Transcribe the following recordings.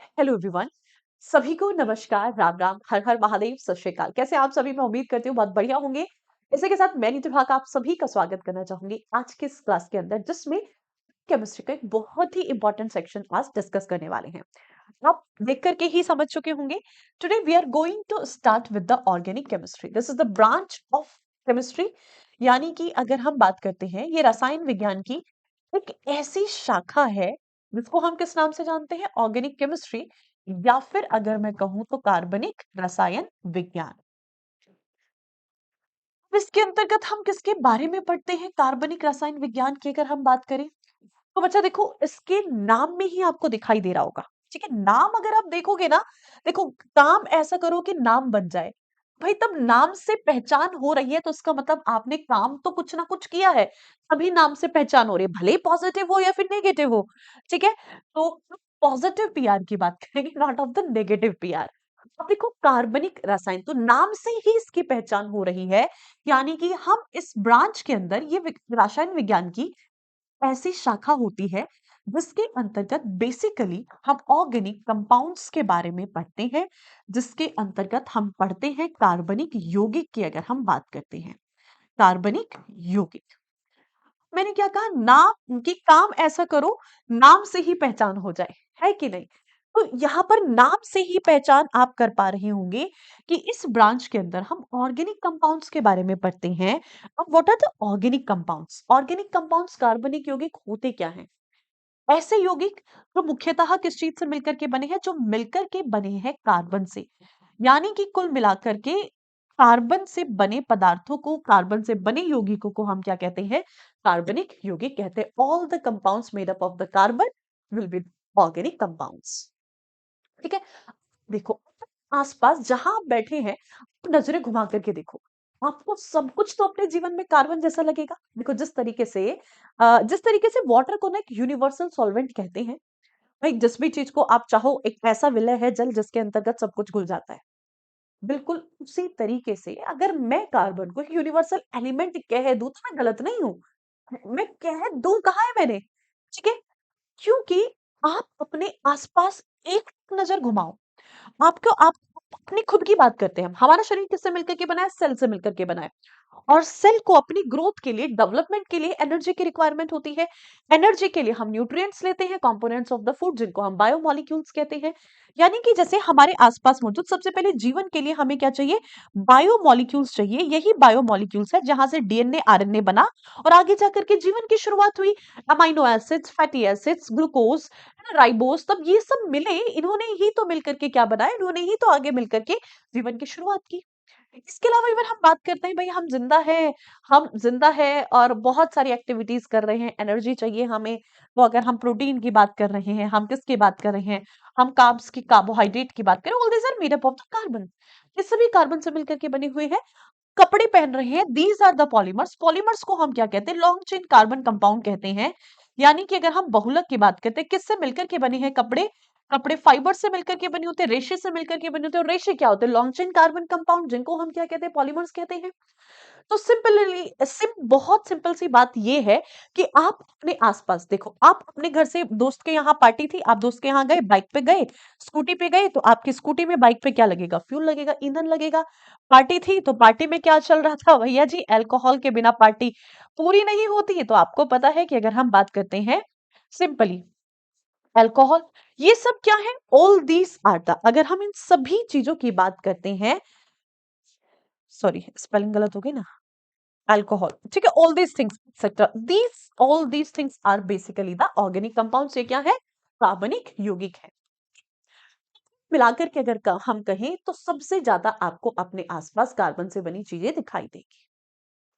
Hello everyone. सभी को नमस्कार, राम राम, हर हर महादेव, सत श्री अकाल। कैसे आप सभी? मैं उम्मीद करती हूँ बहुत बढ़िया होंगे। इसी के साथ मैं नीतू का आप सभी का स्वागत करना चाहूंगी आज के इस क्लास के अंदर, जिसमें केमिस्ट्री का एक बहुत ही इंपॉर्टेंट सेक्शन आज डिस्कस करने वाले हैं। आप देख करके ही समझ चुके होंगे। Today we are going to start with the organic chemistry. This is the branch of chemistry, यानी कि अगर हम बात करते हैं, ये रसायन विज्ञान की एक ऐसी शाखा है जिसको हम किस नाम से जानते हैं? ऑर्गेनिक केमिस्ट्री, या फिर अगर मैं कहूं तो कार्बनिक रसायन विज्ञान। अब इसके अंतर्गत हम किसके बारे में पढ़ते हैं? कार्बनिक रसायन विज्ञान की अगर हम बात करें तो बच्चा देखो, इसके नाम में ही आपको दिखाई दे रहा होगा। ठीक है, नाम अगर आप देखोगे ना, देखो, काम ऐसा करो कि नाम बन जाए। भाई, तब नाम से पहचान हो रही है तो इसका मतलब आपने काम तो कुछ ना कुछ किया है, तभी नाम से पहचान हो रही है, भले ही पॉजिटिव हो या फिर नेगेटिव हो। ठीक है, तो पॉजिटिव पीआर की बात करेंगे, not of the negative PR. अब देखो, कार्बनिक रसायन तो नाम से ही इसकी पहचान हो रही है, यानी कि हम इस ब्रांच के अंदर ये रसायन विज्ञान की ऐसी शाखा होती है जिसके अंतर्गत बेसिकली हम ऑर्गेनिक कंपाउंड्स के बारे में पढ़ते हैं, जिसके अंतर्गत हम पढ़ते हैं कार्बनिक यौगिक की। अगर हम बात करते हैं कार्बनिक यौगिक, मैंने क्या कहा? नाम की काम ऐसा करो नाम से ही पहचान हो जाए, है कि नहीं? तो यहाँ पर नाम से ही पहचान आप कर पा रहे होंगे कि इस ब्रांच के अंदर हम ऑर्गेनिक कंपाउंड्स के बारे में पढ़ते हैं। अब what are the organic compounds? Organic compounds कार्बनिक यौगिक होते क्या हैं? ऐसे यौगिक जो मुख्यतः किस चीज से मिलकर के बने हैं? जो मिलकर के बने हैं कार्बन से, यानी कि कुल मिलाकर के कार्बन से बने पदार्थों को, कार्बन से बने यौगिकों को हम क्या कहते हैं? कार्बनिक यौगिक कहते हैं। All the compounds made up of the carbon will be organic compounds. ठीक है, देखो, आसपास जहां आप बैठे हैं, आप नजरें घुमा करके देखो, आपको सब कुछ तो अपने जीवन में कार्बन जैसा लगेगा। देखो, जिस तरीके से वाटर को ना एक यूनिवर्सल सॉल्वेंट कहते हैं। भाई, जिस भी चीज को आप चाहो, एक ऐसा विलय है जल जिसके अंतर्गत सब कुछ घुल जाता है। बिल्कुल उसी तरीके से अगर मैं कार्बन को एक यूनिवर्सल एलिमेंट कह दूं तो मैं गलत नहीं हूं। मैं कह दूं कहा है मैंने? ठीक है, क्योंकि आप अपने आसपास एक नजर घुमाओ, आपको आप अपनी खुद की बात करते हैं। हमारा शरीर किससे मिलकर के बना है? सेल से मिलकर के बना है। और सेल को अपनी ग्रोथ के लिए, डेवलपमेंट के लिए एनर्जी की रिक्वायरमेंट होती है। एनर्जी के लिए हम न्यूट्रिएंट्स लेते हैं, कंपोनेंट्स ऑफ द फूड, जिनको हम बायोमोलिक्यूल्स कहते हैं। यानी कि जैसे हमारे आसपास मौजूद, सबसे पहले जीवन के लिए हमें क्या चाहिए? बायोमोलिक्यूल्स चाहिए। यही बायोमोलिक्यूल्स है जहां से डीएनए आरएनए बना और आगे जाकर के जीवन की शुरुआत हुई। Amino acids, fatty acids, glucose, ribose, तब ये सब मिले, इन्होंने ही तो मिलकर के क्या बनाया? इन्होंने ही तो आगे मिलकर के जीवन की शुरुआत की। इसके अलावा अगर हम बात करते हैं, भाई हम जिंदा है और बहुत सारी एक्टिविटीज कर रहे हैं, एनर्जी चाहिए हमें। तो अगर हम प्रोटीन की बात कर रहे हैं, हम किसकी बात कर रहे हैं? हम कार्ब्स की, कार्बोहाइड्रेट की बात करें, all these are made up of the carbon. ये सभी कार्बन से मिलकर के बने हुए हैं। कपड़े पहन रहे हैं, these are the polymers. Polymers को हम क्या कहते हैं? लॉन्ग चेन कार्बन कंपाउंड कहते हैं। यानी कि अगर हम बहुलक की बात करते हैं, किससे मिलकर के बने हैं कपड़े? कपड़े फाइबर से मिलकर के बने होते हैं, रेशे से मिलकर के बने होते हैं। और रेशे क्या होते हैं? लॉन्ग चेन कार्बन कंपाउंड, जिनको हम क्या कहते हैं? पॉलीमर्स कहते हैं। तो बहुत सिंपल सी बात ये है कि आप अपने आसपास देखो, आप अपने घर से, दोस्त के यहाँ पार्टी थी, आप दोस्त के यहाँ गए, बाइक पे गए, स्कूटी पे गए, तो आपकी स्कूटी में, बाइक पे क्या लगेगा? फ्यूल लगेगा, ईंधन लगेगा। पार्टी थी तो पार्टी में क्या चल रहा था? भैया जी, अल्कोहल के बिना पार्टी पूरी नहीं होती है। तो आपको पता है कि अगर हम बात करते हैं सिंपली अल्कोहल, ये सब क्या है? ऑल दीज आर द, अगर हम इन सभी चीजों की बात करते हैं, सॉरी स्पेलिंग गलत हो गई ना, अल्कोहल, ठीक है, all these things etcetera, these all these things are basically the organic compounds. ये क्या है? कार्बनिक यौगिक है। मिलाकर के अगर हम कहें तो सबसे ज्यादा आपको अपने आसपास कार्बन से बनी चीजें दिखाई देगी।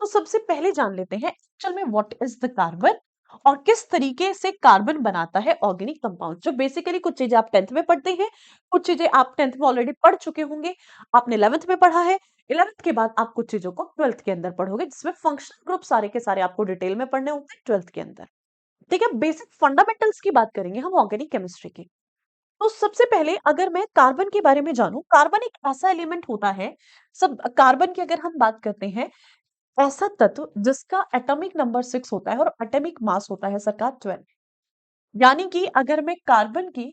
तो सबसे पहले जान लेते हैं एक्चुअल में व्हाट इज द कार्बन और किस तरीके से कार्बन बनाता है ऑर्गेनिक कंपाउंड। जो बेसिकली कुछ चीजें आप 10th में पढ़ते हैं, कुछ चीजें आप 10th में ऑलरेडी पढ़ चुके होंगे, आपने 11th में पढ़ा है, 11th के बाद आप कुछ चीजों को 12th के अंदर पढ़ोगे, जिसमें फंक्शनल ग्रुप सारे के सारे आपको डिटेल में पढ़ने होंगे 12th के अंदर। ठीक है, बेसिक फंडामेंटल्स की बात करेंगे हम ऑर्गेनिक केमिस्ट्री की। तो सबसे पहले अगर मैं कार्बन के बारे में जानूं, कार्बन एक ऐसा एलिमेंट होता है, सब कार्बन की अगर हम बात करते हैं, ऐसा तत्व जिसका एटॉमिक नंबर 6 होता है और एटॉमिक मास होता है सरकार 12। यानी कि अगर मैं कार्बन की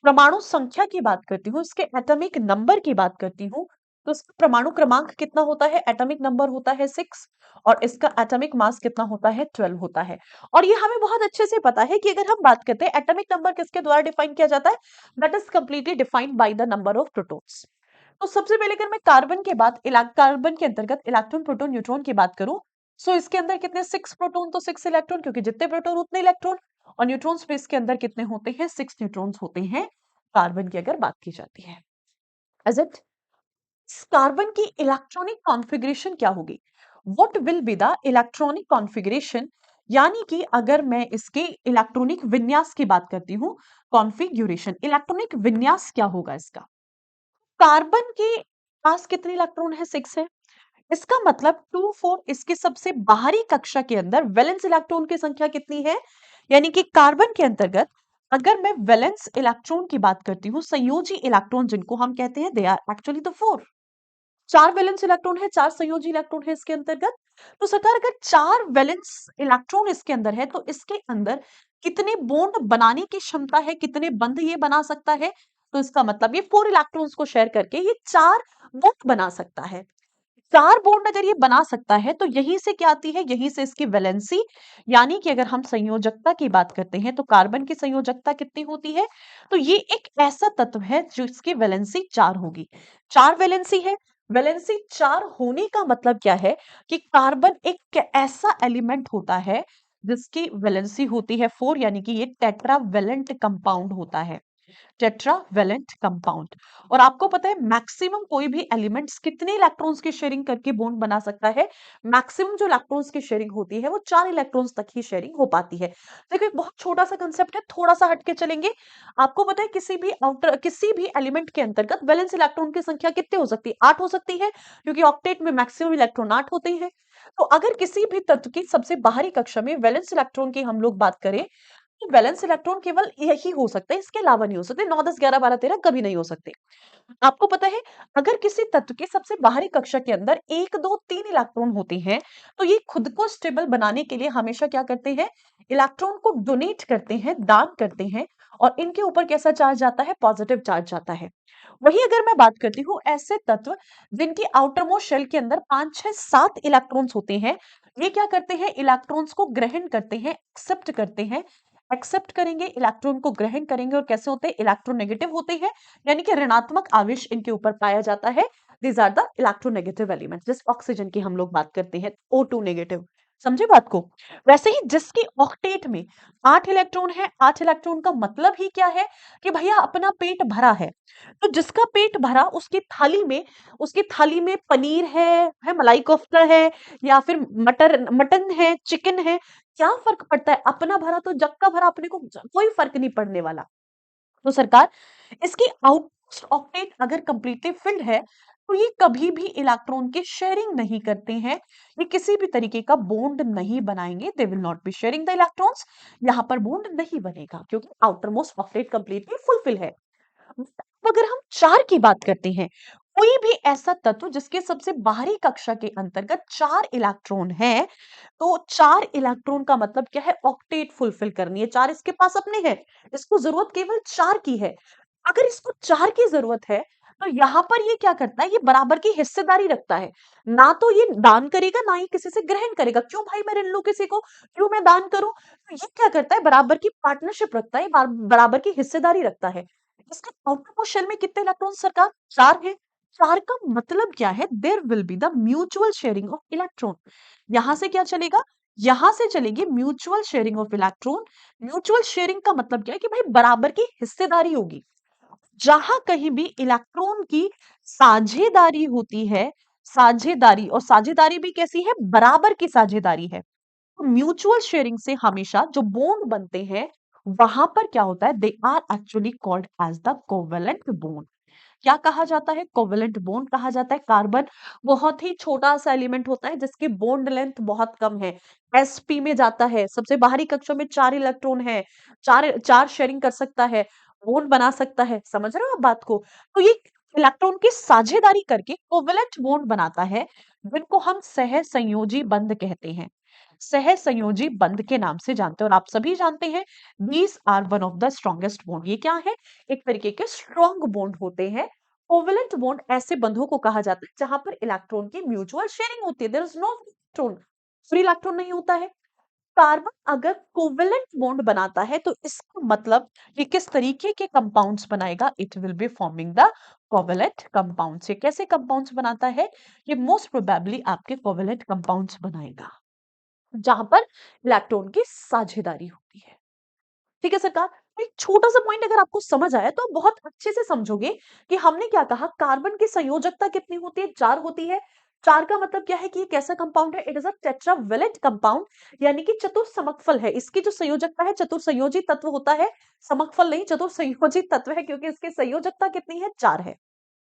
परमाणु संख्या की बात करती हूँ, इसके एटॉमिक नंबर की बात करती हूँ, तो इसका परमाणु क्रमांक कितना होता है? एटॉमिक नंबर होता है 6 और इसका एटॉमिक मास कितना होता है? 12 होता है। और ये हमें बहुत अच्छे से पता है कि अगर हम बात करते हैं एटॉमिक नंबर किसके द्वारा डिफाइन किया जाता है? That is completely defined by the number of protons. तो सबसे पहले अगर मैं कार्बन के बाद कार्बन के अंतर्गत इलेक्ट्रॉन, प्रोटॉन, न्यूट्रॉन की बात करूं, सो इसके अंदर कितने? 6 प्रोटॉन तो 6 इलेक्ट्रॉन, क्योंकि जितने प्रोटॉन उतने इलेक्ट्रॉन। और न्यूट्रॉन स्पेस के अंदर कितने होते हैं? 6 न्यूट्रॉन्स होते हैं कार्बन की अगर बात की जाती है। Is it? कार्बन की इलेक्ट्रॉनिक कॉन्फ़िगरेशन क्या होगी? What will be the electronic configuration? यानी कि अगर मैं इसके इलेक्ट्रॉनिक विन्यास की बात करती हूँ, कॉन्फ़िगरेशन, इलेक्ट्रॉनिक विन्यास क्या होगा इसका? कार्बन के पास कितने इलेक्ट्रॉन है? 6 है। इसका मतलब 2 4 इसकी सबसे बाहरी कक्षा के अंदर वैलेंस इलेक्ट्रॉन की संख्या कितनी है? यानी कि कार्बन के अंतर्गत अगर मैं वैलेंस इलेक्ट्रॉन की बात करती हूँ, संयोजी इलेक्ट्रॉन जिनको हम कहते हैं, they are actually the 4। 4 valence electron है, 4 संयोजी इलेक्ट्रॉन है इसके अंतर्गत। तो सरकार अगर 4 वैलेंस इलेक्ट्रॉन इसके अंदर है, तो इसके अंदर कितने बॉन्ड बनाने की क्षमता है? कितने बंध ये बना सकता है? तो इसका मतलब ये 4 इलेक्ट्रॉन्स को शेयर करके ये 4 बॉन्ड बना सकता है। 4 बॉन्ड अगर ये बना सकता है, तो यहीं से क्या आती है? यहीं से इसकी वैलेंसी, यानी कि अगर हम संयोजकता की बात करते हैं, तो कार्बन की संयोजकता कितनी होती है? तो ये एक ऐसा तत्व है जिसकी वैलेंसी 4 होगी। 4 वैलेंसी है। वैलेंसी 4 होने का मतलब क्या है? कि कार्बन एक ऐसा एलिमेंट होता है जिसकी वैलेंसी होती है 4, यानी कि ये टेट्रावैलेंट कंपाउंड होता है। Tetravalent compound. और आपको पता है मैक्सिमम कोई भी एलिमेंट्स कितने इलेक्ट्रॉन्स की शेयरिंग करके बॉन्ड बना सकता है? मैक्सिमम जो इलेक्ट्रॉन्स की शेयरिंग होती है वो 4 इलेक्ट्रॉन्स तक ही शेयरिंग हो पाती है। देखो एक बहुत छोटा सा कंसेप्ट है, थोड़ा सा हटके चलेंगे। आपको पता है किसी भी एलिमेंट के अंतर्गत वैलेंस इलेक्ट्रॉन की संख्या कितनी हो सकती है? 8 हो सकती है, क्योंकि ऑक्टेट में मैक्सिमम इलेक्ट्रॉन 8 होते हैं। तो अगर किसी भी तत्व की सबसे बाहरी कक्षा में वैलेंस इलेक्ट्रॉन की हम लोग बात करें, बैलेंस इलेक्ट्रॉन केवल यही हो सकते हैं, इसके अलावा नहीं हो सकते। 9 10 11 12 13 कभी नहीं हो सकते। आपको पता है अगर किसी तत्व के सबसे बाहरी कक्षा के अंदर 1 2 3 इलेक्ट्रॉन होते हैं, तो ये खुद को स्टेबल बनाने के लिए हमेशा क्या करते हैं? इलेक्ट्रॉन को डोनेट करते हैं, दान करते हैं। और इनके ऊपर कैसा चार्ज आता है? पॉजिटिव चार्ज आता है। वही अगर मैं बात करती हूँ ऐसे तत्व जिनकी आउटर मोस्ट शेल के अंदर 5 6 7 इलेक्ट्रॉन्स होते हैं, ये क्या करते हैं? इलेक्ट्रॉन्स को ग्रहण करते हैं, एक्सेप्ट करते हैं। एक्सेप्ट करेंगे, इलेक्ट्रॉन को ग्रहण करेंगे, और कैसे होते हैं? इलेक्ट्रोनेगेटिव होते हैं, यानी कि ऋणात्मक आवेश इनके ऊपर पाया जाता है। These are the electronegative element. जिस ऑक्सीजन की हम लोग बात करते हैं, O2 नेगेटिव। समझे बात को? वैसे ही जिसके ऑक्टेट में 8 इलेक्ट्रॉन है, 8 इलेक्ट्रॉन का मतलब ही क्या है? कि भैया अपना पेट भरा है। तो जिसका पेट भरा, उसकी थाली में पनीर है, मलाई कोफ्ता है, या फिर मटन है, चिकन है, क्या फर्क पड़ता है? अपना भरा तो जग का भरा, अपने को कोई फर्क नहीं पड़ने वाला। तो सरकार, इसकी आउटपोस्ट ऑक्टेट अगर कंप्लीटली फिल्ड है, तो ये कभी भी इलेक्ट्रॉन की शेयरिंग नहीं करते हैं। ये किसी भी तरीके का बॉन्ड नहीं बनाएंगे। They will not be sharing the electrons. यहाँ पर बॉन्ड नहीं बनेगा, क्योंकि outer most octet completely fulfil है। अब अगर हम 4 की बात करते हैं, कोई भी ऐसा तत्व जिसके सबसे बाहरी कक्षा के अंतर्गत 4 इलेक्ट्रॉन है, तो 4 इलेक्ट्रॉन का मतलब क्या है? ऑक्टेट फुलफिल करनी है। 4 इसके पास अपने हैं, इसको जरूरत केवल 4 की है। अगर इसको 4 की जरूरत है, तो यहाँ पर ये क्या करता है? ये बराबर की हिस्सेदारी रखता है। ना तो ये दान करेगा, ना ही किसी से ग्रहण करेगा। क्यों भाई मैं ऋण लूं किसी को? क्यों मैं दान करूं? तो ये क्या करता है? बराबर की पार्टनरशिप रखता है, बराबर की हिस्सेदारी रखता है। इसके आउटरमोस्ट शेल में कितने इलेक्ट्रॉन सरकार? 4 है। 4 का मतलब क्या है? There will be the mutual sharing of electron. यहां से क्या चलेगा? यहां से चलेगी mutual sharing of electron. Mutual sharing का मतलब क्या है? कि भाई बराबर की हिस्सेदारी होगी। जहां कहीं भी इलेक्ट्रॉन की साझेदारी होती है, साझेदारी, और साझेदारी भी कैसी है? बराबर की साझेदारी है। तो म्यूचुअल शेयरिंग से हमेशा जो बॉन्ड बनते हैं, वहां पर क्या होता है? They are actually called as the covalent bond. क्या कहा जाता है? कोवेलेंट बॉन्ड कहा जाता है। कार्बन बहुत ही छोटा सा एलिमेंट होता है जिसकी बॉन्ड लेंथ बहुत कम है, sp में जाता है। सबसे बाहरी कक्षा में 4 इलेक्ट्रॉन है, 4 शेयरिंग कर सकता है, बॉन्ड बना सकता है। समझ रहे हो आप बात को? तो ये इलेक्ट्रॉन की साझेदारी करके कोवेलेंट बॉन्ड बनाता है, जिनको हम सह संयोजी बंध कहते हैं। सहसंयोजी बंध के नाम से जानते हैं। और आप सभी जानते हैं these are one of the strongest bond. ये क्या है? एक तरीके के स्ट्रॉन्ग बॉन्ड होते हैं। कोवेलेंट बॉन्ड ऐसे बंधों को कहा जाता है जहां पर इलेक्ट्रॉन की म्यूचुअल शेयरिंग होती है। There is no electron, free electron नहीं होता है। कार्बन अगर कोवेलेंट बॉन्ड बनाता है तो इसका मतलब ये किस तरीके के कंपाउंड्स बनाएगा? It will be forming the covalent compounds. ये कैसे कंपाउंड्स बनाता है? ये मोस्ट प्रोबेबली आपके कोवेलेंट कंपाउंड्स बनाएगा जहां पर इलेक्ट्रॉन की साझेदारी होती है। ठीक है सरकार। तो एक छोटा सा पॉइंट अगर आपको समझ आया तो आप बहुत अच्छे से समझोगे कि हमने क्या कहा। कार्बन की संयोजकता कितनी होती है? 4 होती है। 4 का मतलब क्या है कि ये कैसा कंपाउंड है? It is a tetravalent compound, यानी कि चतुर्समकफल है। इसकी जो संयोजकता है चतुर्संयोजी तत्व होता है, समकफल नहीं चतुर्संयोजी तत्व है, क्योंकि इसकी संयोजकता कितनी है? 4 है।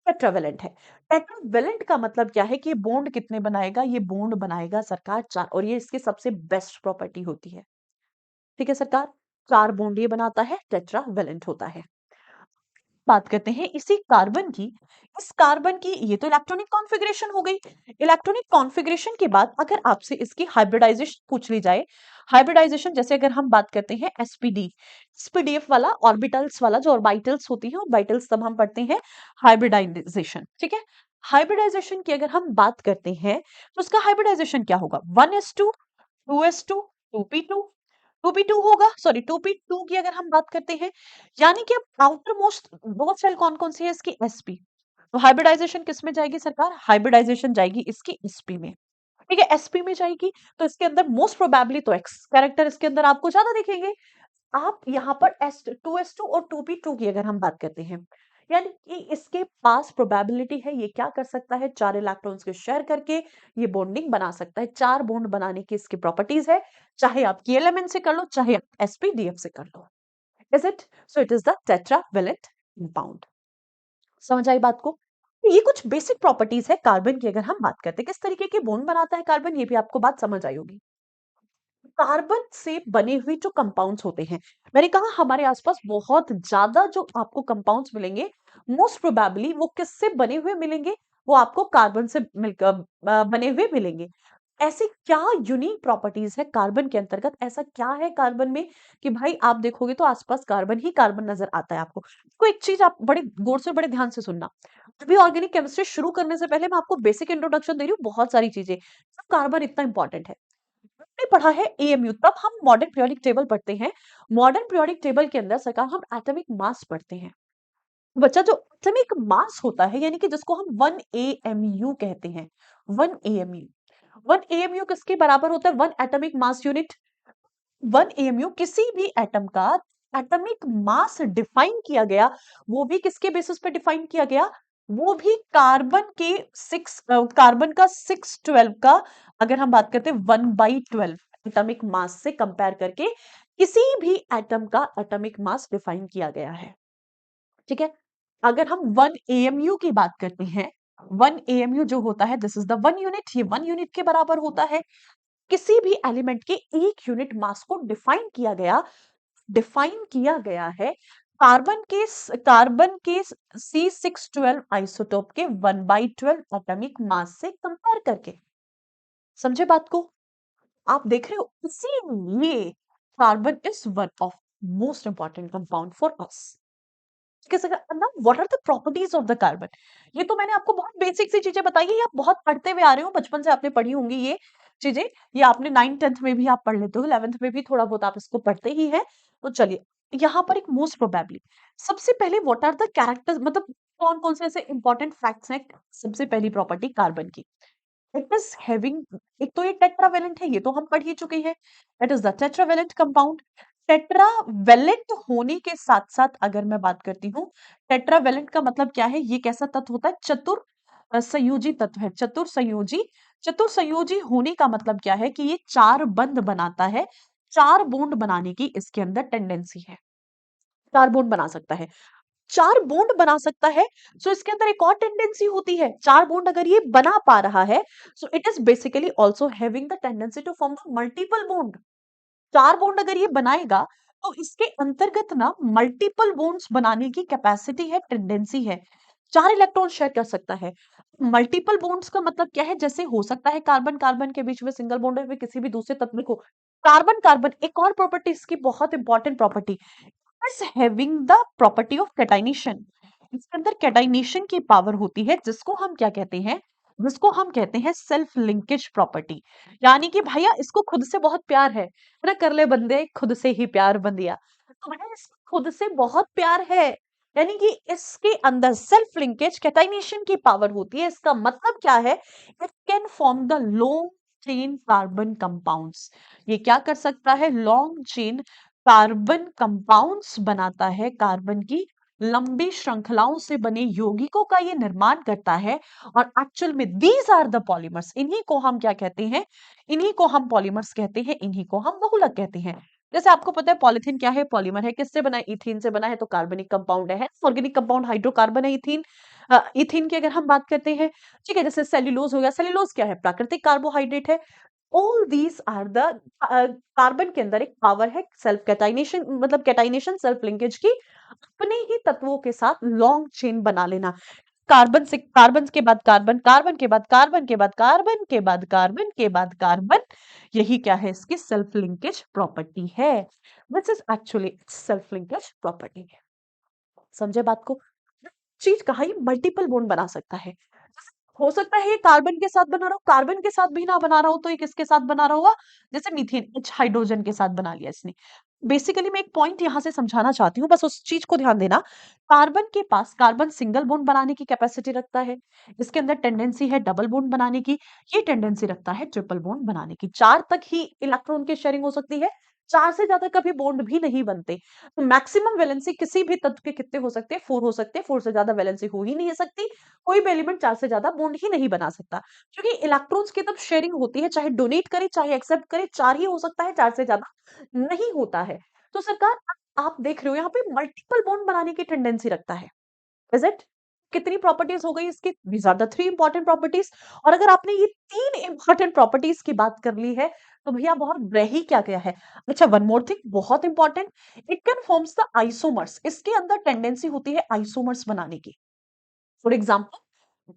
टेट्रावेलेंट है। टेट्रावेलेंट का मतलब क्या है कि ये बॉन्ड कितने बनाएगा? ये बॉन्ड बनाएगा सरकार 4, और ये इसकी सबसे बेस्ट प्रॉपर्टी होती है। ठीक है सरकार। 4 बॉन्ड ये बनाता है, टेट्रावेलेंट होता है। बात करते हैं इसी कार्बन की। इस कार्बन की ये तो इलेक्ट्रॉनिक कॉन्फ़िगरेशन हो गई। इलेक्ट्रॉनिक कॉन्फ़िगरेशन के बाद अगर आपसे इसकी हाइब्रिडाइजेशन पूछ ली जाए, हाइब्रिडाइजेशन जैसे अगर हम बात करते हैं एसपीडी, एसपीडीएफ वाला ऑर्बिटल्स वाला, जो ऑर्बिटल्स होती है ऑर्बिटल्स, तब हम पढ़ते हैं हाइब्रिडाइजेशन। ठीक है। हाइब्रिडाइजेशन की अगर हम बात करते हैं तो उसका हाइब्रिडाइजेशन क्या होगा? 1s2, 2s2, 2p2, 2p2 होगा, सॉरी 2p2 की अगर हम बात करते हैं, यानी कि अब आउटर मोस्ट दो सेल कौन-कौन सी है इसकी? sp। तो हाइब्रिडाइजेशन किस में जाएगी सरकार? हाइब्रिडाइजेशन जाएगी इसकी sp में। ठीक है, sp में जाएगी तो इसके अंदर मोस्ट प्रोबेबली तो x कैरेक्टर इसके अंदर आपको ज्यादा दिखेंगे। आप यहाँ पर S2S2 और 2p2 की अगर हम बात करते हैं, यानी कि इसके पास प्रोबेबिलिटी है ये क्या कर सकता है? 4 इलेक्ट्रॉन्स को शेयर करके ये बॉन्डिंग बना सकता है। 4 बॉन्ड बनाने की इसकी प्रॉपर्टीज है, चाहे आप KLMN से कर लो, चाहे आप SPDF से कर लो। Is it? So it is the tetravalent compound. समझ आई बात को? तो ये कुछ बेसिक प्रॉपर्टीज है कार्बन की। अगर हम बात करते हैं किस तरीके के बॉन्ड बनाता है कार्बन, ये भी आपको बात समझ आई होगी। कार्बन से बने हुए जो कंपाउंड्स होते हैं, मैंने कहा हमारे आसपास बहुत ज्यादा जो आपको कंपाउंड्स मिलेंगे, मोस्ट प्रोबेबली वो किससे बने हुए मिलेंगे? वो आपको कार्बन से मिलकर बने हुए मिलेंगे। ऐसी क्या यूनिक प्रॉपर्टीज है कार्बन के अंतर्गत? ऐसा क्या है कार्बन में कि भाई आप देखोगे तो आसपास कार्बन ही कार्बन नजर आता है आपको। तो एक चीज आप बड़े गौर से बड़े ध्यान से सुनना। अभी ऑर्गेनिक केमिस्ट्री शुरू करने से पहले मैं आपको बेसिक इंट्रोडक्शन दे रही हूँ, बहुत सारी चीजें। कार्बन इतना इंपॉर्टेंट है, हमने पढ़ा है एएमयू, तब हम मॉडर्न पीरियोडिक टेबल पढ़ते हैं। मॉडर्न पीरियोडिक टेबल के अंदर सरकार हम एटॉमिक मास पढ़ते हैं। बच्चा, जो एटॉमिक मास होता है यानी कि जिसको हम 1 एएमयू कहते हैं, 1 एएमयू, 1 एएमयू किसके बराबर होता है? 1 एटॉमिक मास यूनिट। 1 एएमयू किसी भी एटम का एटॉमिक मास डिफाइन किया गया, वो भी किसके बेसिस पे डिफाइन किया गया? वो भी कार्बन के 6 कार्बन का 612 का, अगर हम बात करते हैं 1/12 एटॉमिक मास से कंपेयर करके किसी भी एटम का एटॉमिक मास डिफाइन किया गया है। ठीक है। अगर हम 1 एएमयू की बात करते हैं, 1 एएमयू जो होता है दिस इज द 1 यूनिट, ये 1 यूनिट के बराबर होता है। किसी भी एलिमेंट के 1 यूनिट मास को डिफाइन किया गया है कार्बन के C612 आइसोटोप के 1/12 एटॉमिक मास से कंपेयर करके। समझे बात को? आप देख रहे हो, इसीलिए carbon is one of most important compound for us. Now what are the properties of the carbon? ये तो मैंने आपको बहुत बेसिक सी चीजें बताई है, ये आप बहुत पढ़ते हुए आ रहे हो, बचपन से आपने पढ़ी होंगी ये चीजें। ये आपने 9th 10th में भी आप पढ़ लेते हो, 11th में भी थोड़ा बहुत आप इसको पढ़ते ही है। तो चलिए, यहाँ पर एक मोस्ट प्रोबेबली सबसे पहले व्हाट आर द कैरेक्टर्स, मतलब कौन कौन से ऐसे इंपॉर्टेंट फैक्ट्स हैं सबसे पहली प्रॉपर्टी कार्बन की? इट इज हैविंग, एक तो ये टेट्रावेलेंट है, ये तो हम पढ़ ही चुके हैं। It is the tetravalent compound. Tetravalent होने के साथ साथ अगर मैं बात करती हूँ, टेट्रावेलेंट का मतलब क्या है? ये कैसा तत्व होता है? संयोजी तत्व है। चतुर संयोजी होने का मतलब क्या है? कि ये 4 बंध बनाता है। 4 बॉन्ड बनाने की इसके अंदर टेंडेंसी है। 4 बॉन्ड बना सकता है। 4 बॉन्ड बना सकता है, सो इसके अंदर एक और टेंडेंसी होती है। 4 बॉन्ड अगर ये बना पा रहा है, so it is basically also having the tendency to form multiple bond. 4 bond अगर ये बनाएगा तो इसके अंतर्गत ना मल्टीपल बॉन्ड्स बनाने की कैपेसिटी है, टेंडेंसी है। 4 इलेक्ट्रॉन शेयर कर सकता है। मल्टीपल बॉन्ड्स का मतलब क्या है? जैसे हो सकता है कार्बन कार्बन के बीच में सिंगल बॉन्ड है, फिर किसी भी दूसरे तत्व को कार्बन कार्बन। एक और प्रॉपर्टी इसकी बहुत important property is having the property of catenation. इसके अंदर कैटाइनेशन की पावर होती है, जिसको हम क्या कहते हैं? जिसको हम कहते हैं सेल्फ लिंकेज प्रॉपर्टी। यानी कि भैया इसको खुद से बहुत प्यार है ना, कर ले बंदे खुद से ही प्यार बंदिया। तो भैया इसको खुद से बहुत प्यार है, यानी कि इसके अंदर सेल्फ लिंकेज कैटाइनेशन की पावर होती है। इसका मतलब क्या है? It can form the long chain carbon compounds. ये क्या कर सकता है? लॉन्ग चेन कार्बन कंपाउंड्स बनाता है, कार्बन की लंबी श्रृंखलाओं से बने यौगिकों का ये निर्माण करता है। और एक्चुअल में दीज आर द पॉलीमर्स। इन्हीं को हम क्या कहते हैं? इन्हीं को हम पॉलीमर्स कहते हैं, इन्हीं को हम बहुलक कहते हैं। जैसे आपको पता है पॉलिथीन क्या है? पॉलीमर है। किससे बना है? इथीन से बना है, तो कार्बनिक कंपाउंड है। ऑर्गेनिक कंपाउंड हाइड्रोकार्बन है इथीन। इथीन की अगर हम बात करते हैं, ठीक है, जैसे सेल्यूलोज हो गया। सेल्यूलोज क्या है? प्राकृतिक कार्बोहाइड्रेट है। All these are the carbon के अंदर एक पावर है सेल्फ कैटाइनेशन, मतलब कैटाइनेशन सेल्फ लिंकेज की, अपने ही तत्वों के साथ लॉन्ग चेन बना लेना। कार्बन से कार्बन के बाद कार्बन, कार्बन के बाद कार्बन के बाद कार्बन के बाद कार्बन के बाद कार्बन, यही क्या है? इसकी सेल्फ लिंकेज प्रॉपर्टी है। This is actually self linkage property. समझे बात को? चीज कहा ये मल्टीपल बॉन्ड बना सकता है। हो सकता है ये कार्बन के साथ बना रहा हो, कार्बन के साथ भी ना बना रहा हो, तो ये किसके साथ बना रहा होगा? जैसे मीथेन एच हाइड्रोजन के साथ बना लिया इसने। बेसिकली मैं एक पॉइंट यहां से समझाना चाहती हूँ, बस उस चीज को ध्यान देना। कार्बन के पास कार्बन सिंगल बॉन्ड बनाने की कैपेसिटी रखता है। इसके अंदर टेंडेंसी है डबल बॉन्ड बनाने की। ये टेंडेंसी रखता है ट्रिपल बॉन्ड बनाने की। 4 तक ही इलेक्ट्रॉन की शेयरिंग हो सकती है, 4 से ज्यादा कभी बॉन्ड भी नहीं बनते। तो मैक्सिमम वैलेंसी किसी भी तत्व के कितने हो सकते हैं? 4 हो सकते हैं। 4 से ज्यादा वैलेंसी हो ही नहीं सकती। कोई भी एलिमेंट 4 से ज्यादा बॉन्ड ही नहीं बना सकता, क्योंकि इलेक्ट्रॉन्स की तब शेयरिंग होती है, चाहे डोनेट करे चाहे एक्सेप्ट करे, 4 ही हो सकता है, 4 से ज्यादा नहीं होता है। तो सरकार, आप देख रहे हो यहाँ पे मल्टीपल बॉन्ड बनाने की टेंडेंसी रखता है। Is it? कितनी प्रॉपर्टीज हो गई इसकी? These are the 3 important properties. और अगर आपने ये 3 इंपॉर्टेंट प्रॉपर्टीज की बात कर ली है, तो भैया बहुत रह ही क्या गया है? अच्छा, वन मोर थिंग बहुत important, it can forms the isomers. इसके अंदर टेंडेंसी होती है आइसोमर्स बनाने की। फॉर एग्जाम्पल,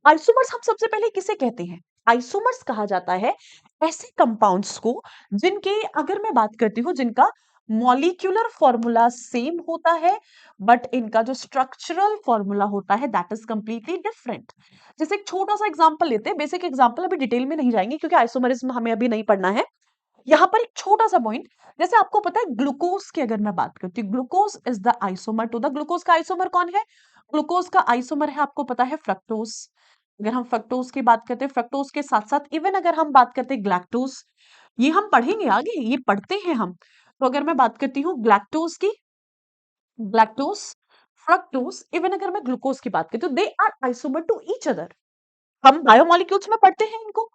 आइसोमर्स हम सबसे पहले किसे कहते हैं? आइसोमर्स कहा जाता है ऐसे कंपाउंड्स को जिनके, अगर मैं बात करती हूँ, जिनका मॉलिक्यूलर फॉर्मूला सेम होता है, बट इनका जो स्ट्रक्चरल फॉर्मूला होता है दैट इज कंप्लीटली डिफरेंट। जैसे एक छोटा सा एग्जांपल लेते हैं, बेसिक एग्जांपल, अभी डिटेल में नहीं जाएंगे क्योंकि आइसोमरिज्म हमें अभी नहीं पढ़ना है। यहाँ पर एक छोटा सा पॉइंट, जैसे आपको पता है ग्लूकोज की अगर मैं बात करती हूँ, glucose is the isomer to the, glucose का आइसोमर कौन है? ग्लूकोज का आइसोमर है, आपको पता है, फ्रक्टोज। अगर हम फ्रक्टोज की बात करते हैं, फ्रक्टोज के साथ साथ इवन अगर हम बात करते हैं ग्लैक्टोज, ये हम पढ़ेंगे आगे, ये पढ़ते हैं हम। तो अगर मैं बात करती हूँ ग्लैक्टोज की, ग्लैक्टोज, फ्रक्टोज, इवन अगर मैं ग्लूकोज की बात करती हूँ, they are isomer to each other. हम बायोमोलिक्यूल्स में पढ़ते हैं इनको,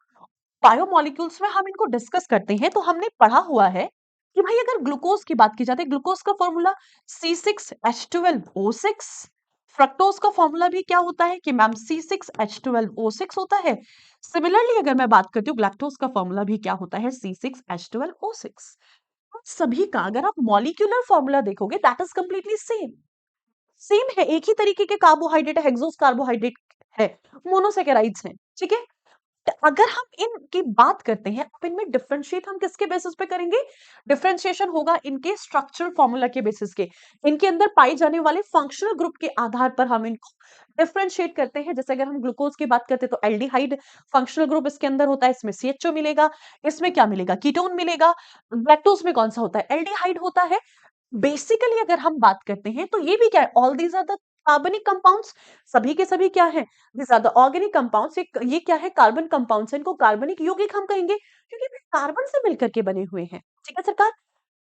बायोमोलिक्यूल्स में हम इनको डिस्कस करते हैं, तो हमने पढ़ा हुआ है कि भाई अगर ग्लूकोज की बात की जाती है, ग्लूकोज का फॉर्मूला C6H12O6। फ्रक्टोज का फॉर्मूला भी क्या होता है कि मैम C6H12O6 होता है। सिमिलरली अगर मैं बात करती हूँ, ग्लैक्टोज का फॉर्मूला भी क्या होता है? C6H12O6। सभी का अगर आप मॉलिक्यूलर फॉर्मूला देखोगे that is completely same. Same है, एक ही तरीके के कार्बोहाइड्रेट है, हेक्सोस कार्बोहाइड्रेट है, मोनोसेकेराइड्स हैं, ठीक है। तो अगर हम इनकी बात करते हैं, अब इनमें डिफरेंशिएट हम किसके बेसिस पे करेंगे? डिफरेंशिएशन होगा इनके स्ट्रक्चरल फॉर्मूला के बेसिस के, इनके अंदर पाए जाने वाले फंक्शनल ग्रुप के आधार पर हम इनको डिफरेंशिएट करते हैं। जैसे अगर हम ग्लूकोज की बात करते हैं, तो एल्डिहाइड फंक्शनल ग्रुप इसके अंदर होता है, इसमें CHO मिलेगा, इसमें क्या मिलेगा? कीटोन मिलेगा। लैक्टोज में कौन सा होता है? एल्डिहाइड होता है। बेसिकली अगर हम बात करते हैं, तो ये भी क्या है? ऑल दीज आर द कार्बनिक कंपाउंड्स। सभी के सभी क्या है? These are the organic compounds. ये क्या है? Carbon compounds. इनको कार्बनिक यौगिक हम कहेंगे, क्योंकि वे कार्बन से मिलकर के बने हुए हैं, ठीक है सरकार।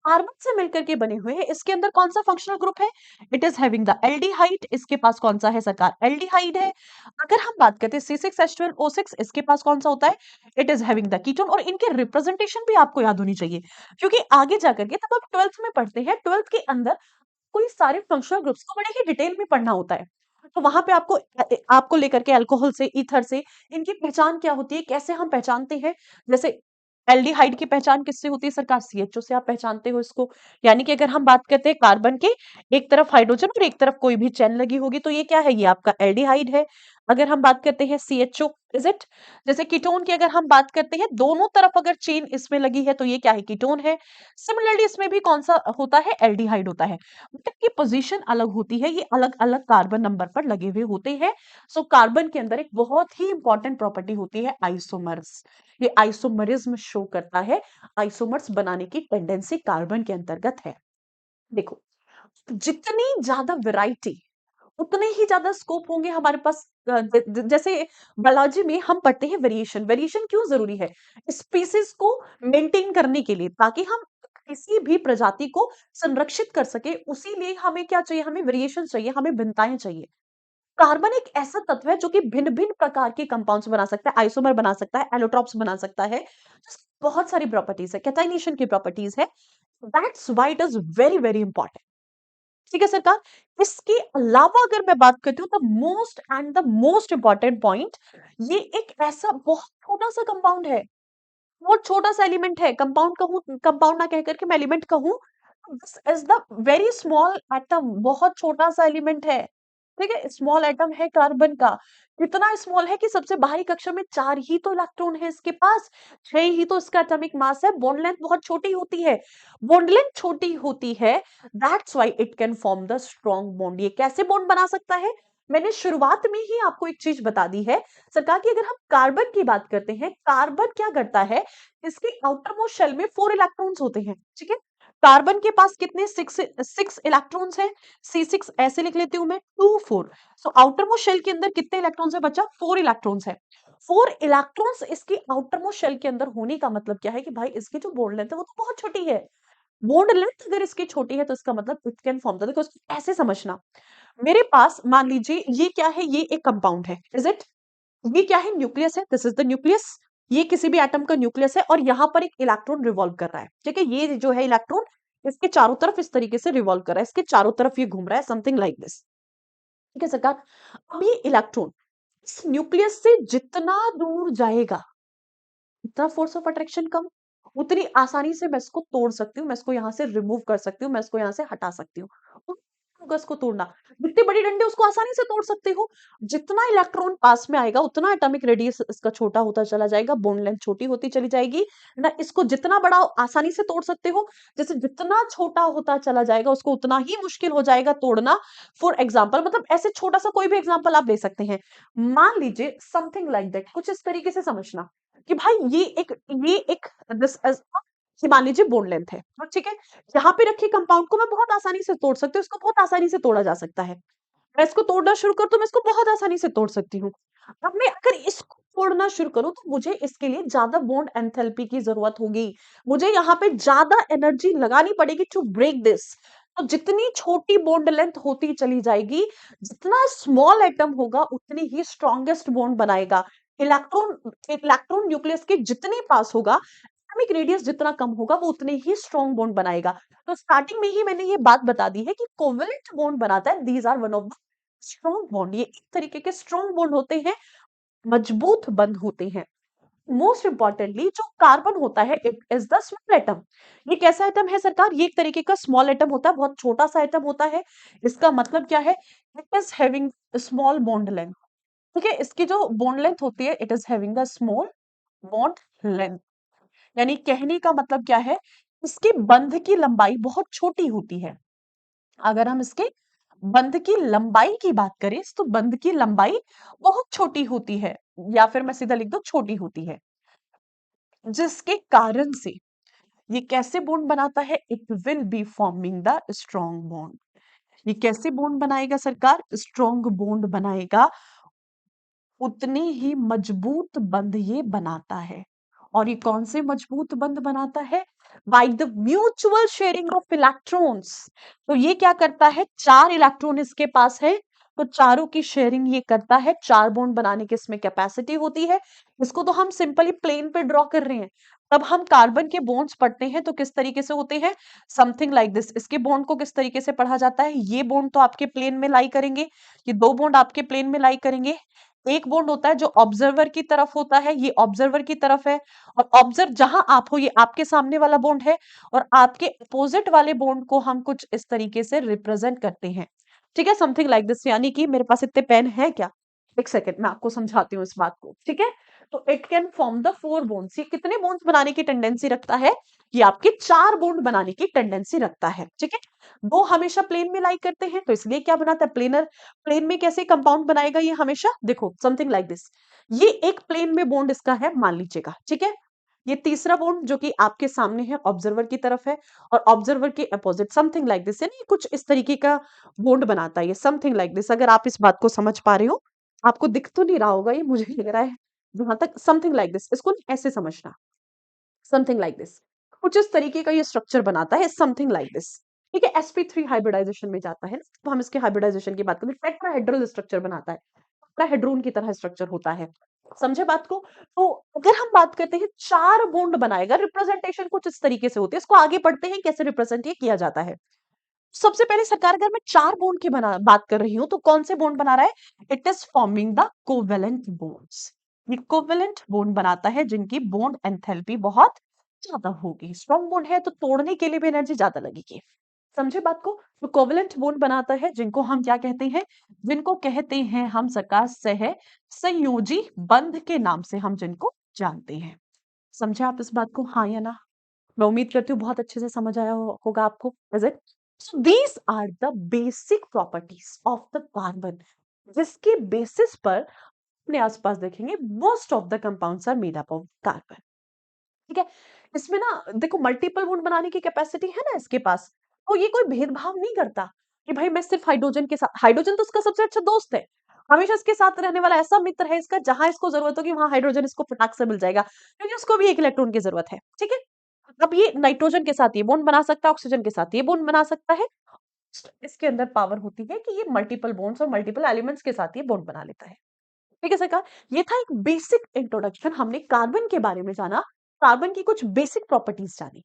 कार्बन से मिलकर के बने हुए हैं। इसके अंदर कौन सा फंक्शनल ग्रुप है? It is having the aldehyde. इसके पास कौन सा है सरकार? एल्डिहाइड है। अगर हम बात करते हैं C6H12O6, इसके पास कौन सा होता है? It is having the ketone. और इनके रिप्रेजेंटेशन भी आपको याद होनी चाहिए, क्योंकि आगे जाकर के, तब आप 12th में पढ़ते हैं, 12th के अंदर कोई सारे फंक्शनल ग्रुप्स को बड़े ही डिटेल में पढ़ना होता है। तो वहां पे आपको लेकर के अल्कोहल से, ईथर से, इनकी पहचान क्या होती है, कैसे हम पहचानते हैं। जैसे एल्डिहाइड की पहचान किससे होती है सरकार? सीएचओ से आप पहचानते हो इसको। यानी कि अगर हम बात करते हैं कार्बन के, एक तरफ हाइड्रोजन और एक तरफ कोई भी चेन लगी होगी तो ये क्या है? ये आपका एल्डिहाइड है। अगर हम बात करते हैं सीएचओ, इज इट? जैसे कीटोन की अगर हम बात करते हैं, दोनों तरफ अगर चेन इसमें लगी है तो ये क्या है? कीटोन है। सिमिलरली इसमें भी कौन सा होता है? एल्डिहाइड होता है। मतलब की पोजीशन अलग होती है, ये अलग अलग कार्बन नंबर पर लगे हुए होते हैं। सो कार्बन के अंदर एक बहुत ही इंपॉर्टेंट प्रॉपर्टी होती है आइसोमर्स। ये आइसोमरिज्म शो करता है, आइसोमर्स बनाने की टेंडेंसी कार्बन के अंतर्गत है। देखो, जितनी ज्यादा वैरायटी उतने ही ज्यादा स्कोप होंगे हमारे पास। जैसे बायोलॉजी में हम पढ़ते हैं वेरिएशन। वेरिएशन क्यों जरूरी है? स्पीसीज को मेंटेन करने के लिए, ताकि हम किसी भी प्रजाति को संरक्षित कर सके। उसी लिए हमें क्या चाहिए? हमें वेरिएशन चाहिए, हमें भिन्नताएं चाहिए। कार्बन एक ऐसा तत्व है जो कि भिन्न भिन्न प्रकार के कंपाउंड्स बना सकता है, आइसोमर बना सकता है, एलोट्रॉप्स बना सकता है। बहुत सारी प्रॉपर्टीज है, कैटाइनेशन की प्रॉपर्टीज है। That's why it is very very important. ठीक है सरकार। इसके अलावा अगर मैं बात करती हूँ, the most and the most important point, ये एक ऐसा बहुत छोटा सा कंपाउंड है, बहुत छोटा सा एलिमेंट है। कंपाउंड कहूँ, कंपाउंड ना कह करके मैं एलिमेंट कहूँ, this is the very small atom. बहुत छोटा सा एलिमेंट है। ठीक है, स्मॉल एटम है कार्बन का। इतना स्मॉल है कि सबसे बाहरी कक्षा में 4 ही तो इलेक्ट्रॉन है इसके पास, 6 ही तो इसका एटॉमिक मास है। बॉन्ड लेंथ बहुत छोटी होती है। बॉन्ड लेंथ छोटी होती है, that's why it can form the strong bond. ये कैसे बॉन्ड बना सकता है? मैंने शुरुआत में ही आपको एक चीज बता दी है सरकार की। अगर हम कार्बन की बात करते हैं, कार्बन क्या करता है? इसके आउटर मोस्ट शेल में 4 इलेक्ट्रॉन्स होते हैं। ठीक है, कार्बन के पास कितने? 6 इलेक्ट्रॉन्स है। C6 ऐसे लिख लेती हूं मैं, 2 4। सो आउटर मोस्ट शेल के अंदर कितने इलेक्ट्रॉन्स है बच्चा? 4 इलेक्ट्रॉन्स है। 4 इलेक्ट्रॉन्स इसकी आउटर मोस्ट शेल के अंदर होने का मतलब क्या है? कि भाई इसकी जो बॉन्ड लेंथ है वो तो बहुत छोटी है। बॉन्ड लेंथ अगर इसकी छोटी है तो इसका मतलब इट कैन फॉर्म द, देखो ऐसे समझना। मेरे पास मान लीजिए ये क्या है? ये एक कंपाउंड है, इज इट? ये क्या है? न्यूक्लियस है। This is the nucleus. ये किसी भी एटम का न्यूक्लियस है और यहाँ पर एक इलेक्ट्रॉन रिवॉल्व कर रहा है। ठीक है, ये जो है इलेक्ट्रॉन इसके चारों तरफ इस तरीके से रिवॉल्व कर रहा है, इसके चारों तरफ ये घूम रहा है, समथिंग लाइक दिस। ठीक है सरकार। अब ये इलेक्ट्रॉन इस न्यूक्लियस से जितना दूर जाएगा, इतना फोर्स ऑफ अट्रैक्शन कम, उतनी आसानी से मैं इसको तोड़ सकती हूँ, मैं इसको यहाँ से रिमूव कर सकती हूँ, मैं इसको यहाँ से हटा सकती हूँ। होगा इसको तोड़ना। जितने बड़ी डंडे उसको आसानी से तोड़ सकते हो। जितना इलेक्ट्रॉन पास में आएगा उतना एटॉमिक रेडियस इसका छोटा होता चला जाएगा, बॉन्ड लेंथ छोटी होती चली जाएगी ना। इसको जितना बड़ा आसानी से तोड़ सकते हो, जैसे जितना छोटा होता चला जाएगा उसको उतना ही मुश्किल हो जाएगा तोड़ना। फॉर एग्जाम्पल, मतलब ऐसे छोटा सा कोई भी एग्जाम्पल आप दे सकते हैं। मान लीजिए समथिंग लाइक दैट, कुछ इस तरीके से समझना कि भाई ये एक दिस कि मान लीजिए बॉन्ड लेंथ है, और ठीक है, यहाँ पे रखे कंपाउंड को मैं बहुत आसानी से तोड़ सकती हूँ, इसको बहुत आसानी से तोड़ा जा सकता है। मैं इसको तोड़ना शुरू कर तो मैं इसको बहुत आसानी से तोड़ सकती हूँ। अब मैं अगर इसको तोड़ना शुरू करूँ तो मुझे इसके लिए ज्यादा बॉन्ड एंथैल्पी की जरूरत होगी। मुझे यहाँ पे ज्यादा एनर्जी लगानी पड़ेगी टू ब्रेक दिस। तो जितनी छोटी बॉन्ड लेंथ होती चली जाएगी, जितना स्मॉल एटम होगा उतनी ही स्ट्रॉन्गेस्ट बॉन्ड बनाएगा। इलेक्ट्रॉन इलेक्ट्रॉन न्यूक्लियस के जितने पास होगा, एटॉमिक रेडियस जितना कम होगा, वो उतने ही स्ट्रॉन्ग बॉन्ड बनाएगा। तो स्टार्टिंग में ही मैंने ये बात बता दी है कि कोवेलेंट बॉन्ड बनाता है, these are one of the strong bond. ये एक तरीके के स्ट्रॉन्ग बॉन्ड होते हैं, मजबूत बंध होते हैं। मोस्ट इंपॉर्टेंटली जो कार्बन होता है, it is the small atom. ये कैसा एटम है सरकार? ये एक तरीके का स्मॉल एटम होता है, बहुत छोटा सा एटम होता है। इसका मतलब क्या है? It is having small bond length. ठीक है, इसकी जो बॉन्ड लेंथ होती है, it is having the small bond length. यानी कहने का मतलब क्या है? इसके बंध की लंबाई बहुत छोटी होती है। अगर हम इसके बंध की लंबाई की बात करें तो बंध की लंबाई बहुत छोटी होती है, या फिर मैं सीधा लिख दूं छोटी होती है, जिसके कारण से ये कैसे बॉन्ड बनाता है? It will be forming the strong bond. ये कैसे बॉन्ड बनाएगा सरकार? स्ट्रॉन्ग बॉन्ड बनाएगा, उतने ही मजबूत बंध ये बनाता है। और ये कौन से मजबूत बंध बनाता है? By the mutual sharing of electrons. तो ये क्या करता है? 4 इलेक्ट्रॉन इसके पास है, तो चारों की शेयरिंग ये करता है। 4 बॉन्ड बनाने की इसमें कैपेसिटी होती है। इसको तो हम सिंपली प्लेन पे ड्रॉ कर रहे हैं। तब हम कार्बन के बॉन्ड्स पढ़ते हैं तो किस तरीके से होते हैं? Something like this. इसके बॉन्ड को किस तरीके से पढ़ा जाता है? ये बॉन्ड तो आपके प्लेन में लाई करेंगे, ये 2 बॉन्ड आपके प्लेन में लाई करेंगे। एक बॉन्ड होता है जो ऑब्जर्वर की तरफ होता है, ये ऑब्जर्वर की तरफ है, और ऑब्जर्व जहां आप हो ये आपके सामने वाला बॉन्ड है, और आपके अपोजिट वाले बॉन्ड को हम कुछ इस तरीके से रिप्रेजेंट करते हैं। ठीक है, समथिंग लाइक दिस, यानी कि मेरे पास इतने पेन है क्या? एक सेकेंड, मैं आपको समझाती हूँ इस बात को। ठीक है, तो it can form the 4 bonds. ये कितने बॉन्ड्स बनाने की टेंडेंसी रखता है? ये आपके 4 बॉन्ड बनाने की टेंडेंसी रखता है। ठीक है, दो हमेशा प्लेन में लाई करते हैं, तो इसलिए क्या बनाता है? प्लेनर। प्लेन में कैसे कंपाउंड बनाएगा ये हमेशा? देखो समथिंग लाइक दिस, ये एक प्लेन में बॉन्ड इसका है, मान लीजिएगा। ठीक है, ये तीसरा बॉन्ड जो कि आपके सामने है, ऑब्जर्वर की तरफ है, और ऑब्जर्वर के अपोजिट, समथिंग लाइक दिस, यानी कुछ इस तरीके का बॉन्ड बनाता है ये, समथिंग लाइक दिस। अगर आप इस बात को समझ पा रहे हो, आपको दिख तो नहीं रहा होगा ये, मुझे लग रहा है, जहां तक समथिंग लाइक दिस, इसको ऐसे समझना, समथिंग लाइक दिस, कुछ इस तरीके का ये स्ट्रक्चर बनाता है, समथिंग लाइक दिस। ठीक है, sp3 हाइब्रिडाइजेशन में जाता है ना, तो हम इसके हाइब्रिडाइजेशन की बात करें, टेट्राहेड्रल स्ट्रक्चर बनाता है, टेट्राहेड्रोन की तरह स्ट्रक्चर होता है। समझे बात को? तो अगर हम बात करते हैं 4 बॉन्ड बनाएगा, रिप्रेजेंटेशन कुछ इस तरीके से होती है। इसको आगे पढ़ते हैं कैसे रिप्रेजेंट ये किया जाता है। सबसे पहले सरकार, अगर मैं 4 बॉन्ड की बात कर रही हूं, तो कौन से बॉन्ड बना रहा है? It is forming the covalent bonds. ये कोवेलेंट बॉन्ड बनाता है जिनकी बॉन्ड एंथैल्पी बहुत ज्यादा होगी। स्ट्रॉन्ग बॉन्ड है तो तोड़ने के लिए भी एनर्जी ज्यादा लगेगी। समझे बात को? तो कोवेलेंट बॉन्ड बनाता है जिनको हम क्या कहते हैं? जिनको कहते हैं हम सरकार सह संयोजी बंध के नाम से हम जिनको जानते हैं। समझे आप इस बात को, हाँ या ना? मैं उम्मीद करती हूँ बहुत अच्छे से समझ आया होगा आपको। Is it? So these are the basic properties of the carbon, जिसके बेसिस पर अपने आसपास देखेंगे most of the compounds are made up of carbon. ठीक है, इसमें ना देखो मल्टीपल बॉन्ड बनाने की कैपेसिटी है ना इसके पास, तो ये कोई भेदभाव नहीं करता कि भाई मैं सिर्फ हाइड्रोजन के साथ, हाइड्रोजन तो उसका सबसे अच्छा दोस्त है, हमेशा इसके साथ रहने वाला ऐसा मित्र है इसका, जहां इसको जरूरत होगी वहां हाइड्रोजन इसको फटाक से मिल जाएगा, क्योंकि उसको भी एक इलेक्ट्रॉन की जरूरत है। ठीक है, अब ये नाइट्रोजन के साथ ये बॉन्ड बना सकता है, ऑक्सीजन के साथ ये बॉन्ड बना सकता है। इसके अंदर पावर होती है कि ये मल्टीपल बॉन्ड्स और मल्टीपल एलिमेंट्स के साथ ये बॉन्ड बना लेता है। ठीक है सरकार, ये था एक बेसिक इंट्रोडक्शन, हमने कार्बन के बारे में जाना, कार्बन की कुछ बेसिक प्रॉपर्टीज जानी।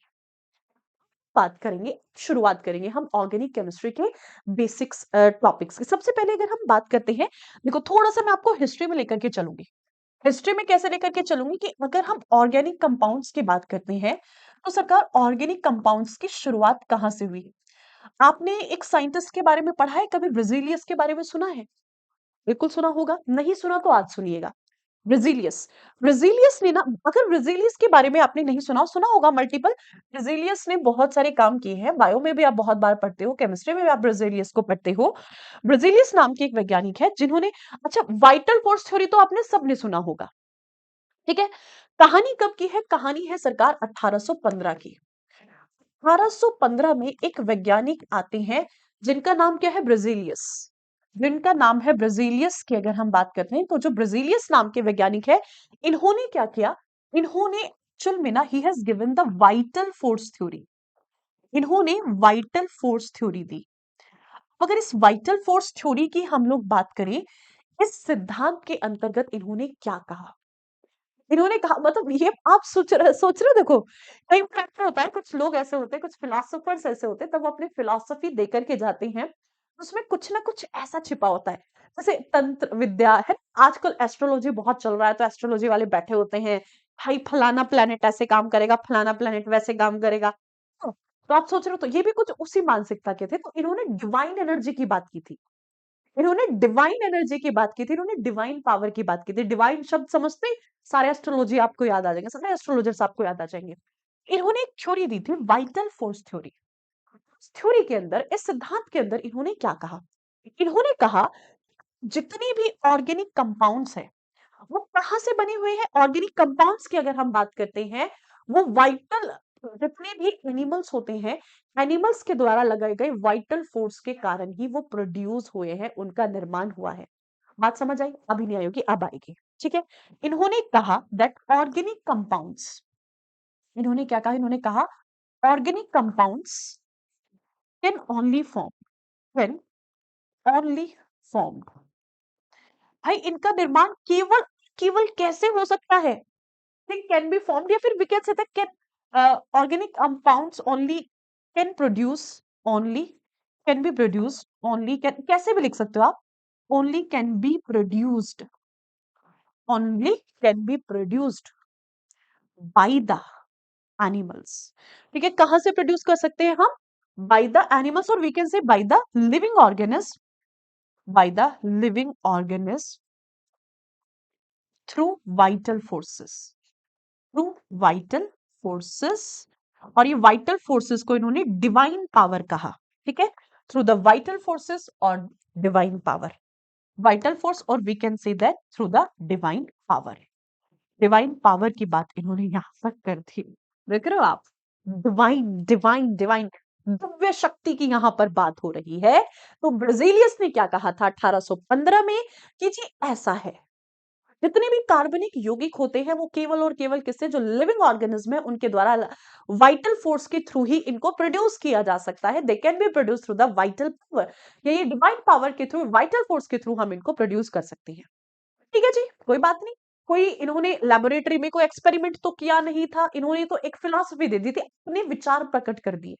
बात करेंगे, शुरुआत करेंगे हम ऑर्गेनिक केमिस्ट्री के बेसिक्स टॉपिक्स की। सबसे पहले अगर हम बात करते हैं, देखो थोड़ा सा मैं आपको हिस्ट्री में लेकर के चलूंगी। हिस्ट्री में कैसे लेकर के चलूंगी कि अगर हम ऑर्गेनिक कंपाउंड्स की बात करते हैं, तो सरकार ऑर्गेनिक कंपाउंड्स की शुरुआत कहाँ से हुई? आपने एक साइंटिस्ट के बारे में पढ़ा है कभी? ब्रिजीलियस के बारे में सुना है? बिल्कुल सुना होगा, नहीं सुना तो आज सुनिएगा। ब्रिजीलियस, ब्रिजीलियस ने ना, अगर ब्रिजीलियस के बारे में आपने नहीं सुना, सुना होगा मल्टीपल, ब्रिजीलियस ने बहुत सारे काम किए हैं, बायो में भी आप बहुत बार पढ़ते हो, केमिस्ट्री में भी आप ब्रिजीलियस को पढ़ते हो। ब्रिजीलियस नाम के एक वैज्ञानिक है जिन्होंने, अच्छा वाइटल फोर्स थ्योरी तो आपने सबने सुना होगा। ठीक है, कहानी कब की है? कहानी है सरकार 1815 की। 1815 में एक वैज्ञानिक आते हैं जिनका नाम क्या है? ब्रिजीलियस। जिनका नाम है ब्रिजीलियस की अगर हम बात करते हैं, तो जो ब्रिजीलियस नाम के वैज्ञानिक है, इन्होंने क्या किया? इन्होंने एक्चुअल में ना, he has given the vital force theory. इन्होंने वाइटल फोर्स थ्योरी दी। अगर इस वाइटल फोर्स थ्योरी की हम लोग बात करें, इस सिद्धांत के अंतर्गत इन्होंने क्या कहा? इन्होंने कहा, मतलब ये आप सोच रहे हो, देखो कई बार क्या होता है, कुछ लोग ऐसे होते हैं, कुछ फिलोसोफर्स ऐसे होते हैं, तब वो अपनी फिलोसफी देकर के जाते हैं, उसमें कुछ ना कुछ ऐसा छिपा होता है। जैसे तंत्र विद्या है, आजकल एस्ट्रोलॉजी बहुत चल रहा है, तो एस्ट्रोलॉजी वाले बैठे होते हैं, भाई फलाना प्लेनेट ऐसे काम करेगा, फलाना प्लेनेट वैसे काम करेगा। तो आप सोच रहे हो, तो ये भी कुछ उसी मानसिकता के थे, तो इन्होंने डिवाइन एनर्जी की बात की थी। इन्होंने डिवाइन एनर्जी की बात की थी, इन्होंने डिवाइन पावर की बात की थी। डिवाइन शब्द समझते ही सारे एस्ट्रोलॉजी आपको याद आ जाएंगे, सारे एस्ट्रोलॉजर्स आपको याद आ जाएंगे। इन्होंने एक थ्योरी दी थी, वाइटल फोर्स थ्योरी। इस थ्योरी के अंदर, इस सिद्धांत के अंदर इन्होंने क्या कहा? इन्होंने कहा जितनी भी ऑर्गेनिक कंपाउंड्स है, वो कहाँ से बने हुए हैं? ऑर्गेनिक कंपाउंड्स की अगर हम बात करते हैं, वो वाइटल, जितने भी एनिमल्स होते हैं, एनिमल्स के द्वारा लगाए गए वाइटल फोर्स के कारण ही वो प्रोड्यूस हुए हैं, उनका निर्माण हुआ है। बात समझ आई? अभी नहीं आई होगी, अब आएगी। ठीक है, इन्होंने कहा दैट ऑर्गेनिक कंपाउंड्स, इन्होंने क्या कहा? इन्होंने कहा organic compounds can only form, when only form, भाई इनका निर्माण केवल केवल कैसे हो सकता है? थिंग कैन बी फॉर्म्ड, या फिर we can say that can organic compounds only can produce, only can be produced, only can, कैसे भी लिख सकते हो आप, only can be produced only can be produced by the animals. ठीक है, कहां से प्रोड्यूस कर सकते हैं हम? बाय द एनिमल्स, और we can say by the living organism, by the living organism through vital forces, through vital forces, और ये vital forces को इन्होंने divine power कहा, ठीक है, through the vital forces और divine power, vital force और we can say that through the divine power, divine power की बात इन्होंने यहाँ तक कर दी, देख रहे हो आप, डिवाइन डिवाइन डिवाइन दिव्य शक्ति की यहाँ पर बात हो रही है। तो ब्राजीलियस ने क्या कहा था 1815 में कि जी ऐसा है, जितने भी कार्बनिक यौगिक होते हैं वो केवल और केवल किससे, जो लिविंग ऑर्गेनिज्म है उनके द्वारा वाइटल फोर्स के थ्रू ही इनको प्रोड्यूस किया जा सकता है। They can be produce through the vital power, ये डिवाइन पावर के थ्रू, वाइटल फोर्स के थ्रू हम इनको प्रोड्यूस कर सकते हैं। ठीक है जी, कोई बात नहीं, कोई इन्होंने लेबोरेटरी में कोई एक्सपेरिमेंट तो किया नहीं था, इन्होंने तो एक फिलॉसफी दे दी थी, अपने विचार प्रकट कर दिए।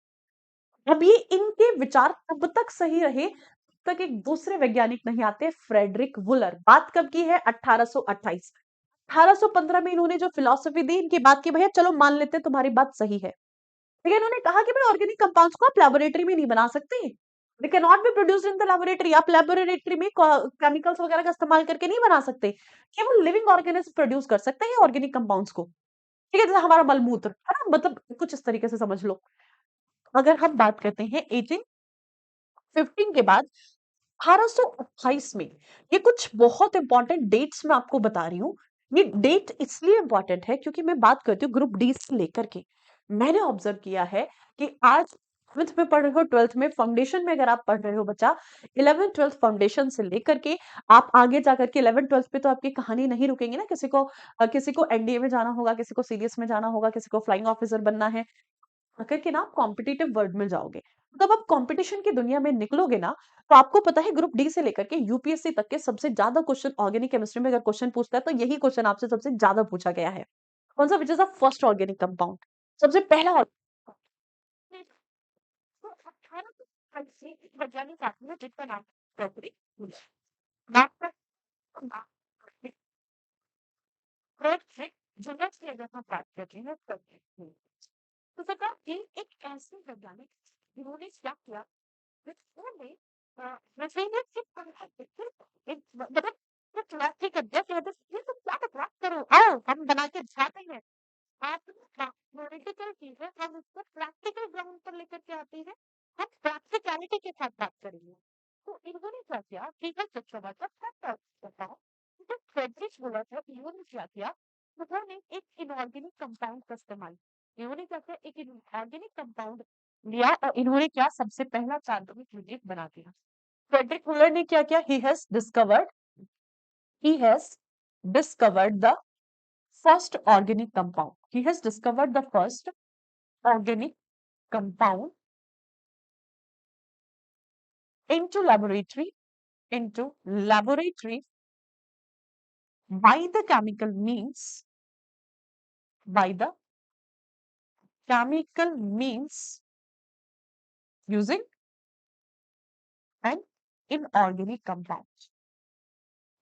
अब ये इनके विचार तब तक सही रहे तक एक दूसरे वैज्ञानिक नहीं आते, फ्रेडरिक वुलर। बात कब की है? 1828। 1815 में इन्होंने जो फिलॉसफी दी, इनकी बात की भैया चलो मान लेते हैं तुम्हारी बात सही है, लेकिन इन्होंने कहा कि भाई ऑर्गेनिक कंपाउंड्स को आप लेबोरेटरी में नहीं बना सकते, they can not be produced in the laboratory, आप लेबोरेटरी में केमिकल्स वगैरह का इस्तेमाल करके नहीं बना सकते, केवल लिविंग ऑर्गेनिज्म प्रोड्यूस कर सकते हैं ऑर्गेनिक कंपाउंड्स को। ठीक है, जैसे हमारा मलमूत्र है ना, मतलब कुछ इस तरीके से समझ लो। अगर हम बात करते हैं 1815 के बाद 1828 में, ये कुछ बहुत इंपॉर्टेंट डेट्स मैं आपको बता रही हूँ। ये डेट इसलिए इंपॉर्टेंट है क्योंकि मैं बात करती हूँ ग्रुप डी से लेकर के। मैंने ऑब्जर्व किया है कि आज 11th में पढ़ रहे हो, 12th में फाउंडेशन में अगर आप पढ़ रहे हो बच्चा, 11th 12th फाउंडेशन से लेकर के आप आगे जाकर के 11th 12th पे तो आपकी कहानी नहीं रुकेंगी ना। किसी को एनडीए में जाना होगा, किसी को सीडीएस में जाना होगा, किसी को फ्लाइंग ऑफिसर बनना है, आकर के ना आप कॉम्पिटिटिव वर्ल्ड में जाओगे। तब आप कंपटीशन की दुनिया में निकलोगे ना, तो आपको पता है ग्रुप डी से लेकर के यूपीएससी तक के सबसे ज्यादा क्वेश्चन ऑर्गेनिक केमिस्ट्री में अगर क्वेश्चन पूछता है तो यही क्वेश्चन आपसे सबसे ज्यादा पूछा गया है। कौन सा? Which is the first organic compound, सबसे पहला वैज्ञानिक आते हैं जिसका नाम फ्रेडरिक वुलर। फ्रेडरिक वुलर की अगर हम बात करते हैं तो सरकार ये एक ऐसे वैज्ञानिक जिन्होंने क्या किया, उन्होंने रसायन से मतलब जो क्लास के अध्यक्ष है, ये तो क्या बात करो, आओ हम बना के दिखाते हैं। आप थ्योरेटिकल चीजें हम उसको प्रैक्टिकल ग्राउंड पर लेकर के आते हैं, हम प्रैक्टिकलिटी के साथ बात करेंगे। तो इन्होंने क्या किया, ठीक है बच्चों बात बताओ, जो फ्रेडरिक वुलर है इन्होंने क्या किया, उन्होंने एक इनऑर्गेनिक कंपाउंड का इस्तेमाल, इन्होंने क्या किया, एक इनऑर्गेनिक कंपाउंड लिया और इन्होंने क्या सबसे पहला कार्बनिक यौगिक बना दिया। फ्रेडरिक वुलर ने क्या किया, he has discovered the first organic compound, he has discovered the first organic compound into laboratory by the chemical means, by the chemical means using an inorganic compound,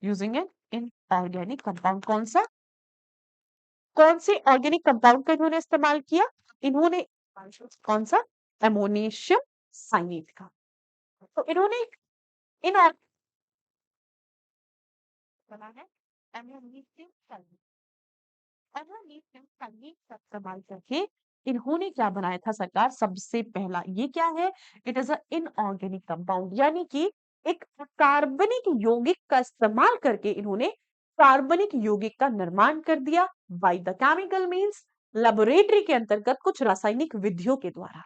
using an inorganic compound। कौन से organic compound का इन्होंने इस्तेमाल किया, इन्होंने कौन सा, एमोनिशियम cyanate का। तो इन्होंने इन बना है एमोनिशियम साइनेट, एमोनिशियम साइनेट का इस्तेमाल करके इन्होंने क्या बनाया था सरकार, सबसे पहला ये क्या है, it is a inorganic compound, यानी कि एक कार्बनिक यौगिक का इस्तेमाल करके इन्होंने कार्बनिक यौगिक का निर्माण कर दिया by the chemical means, laboratory के अंतर्गत कुछ रासायनिक विधियों के द्वारा।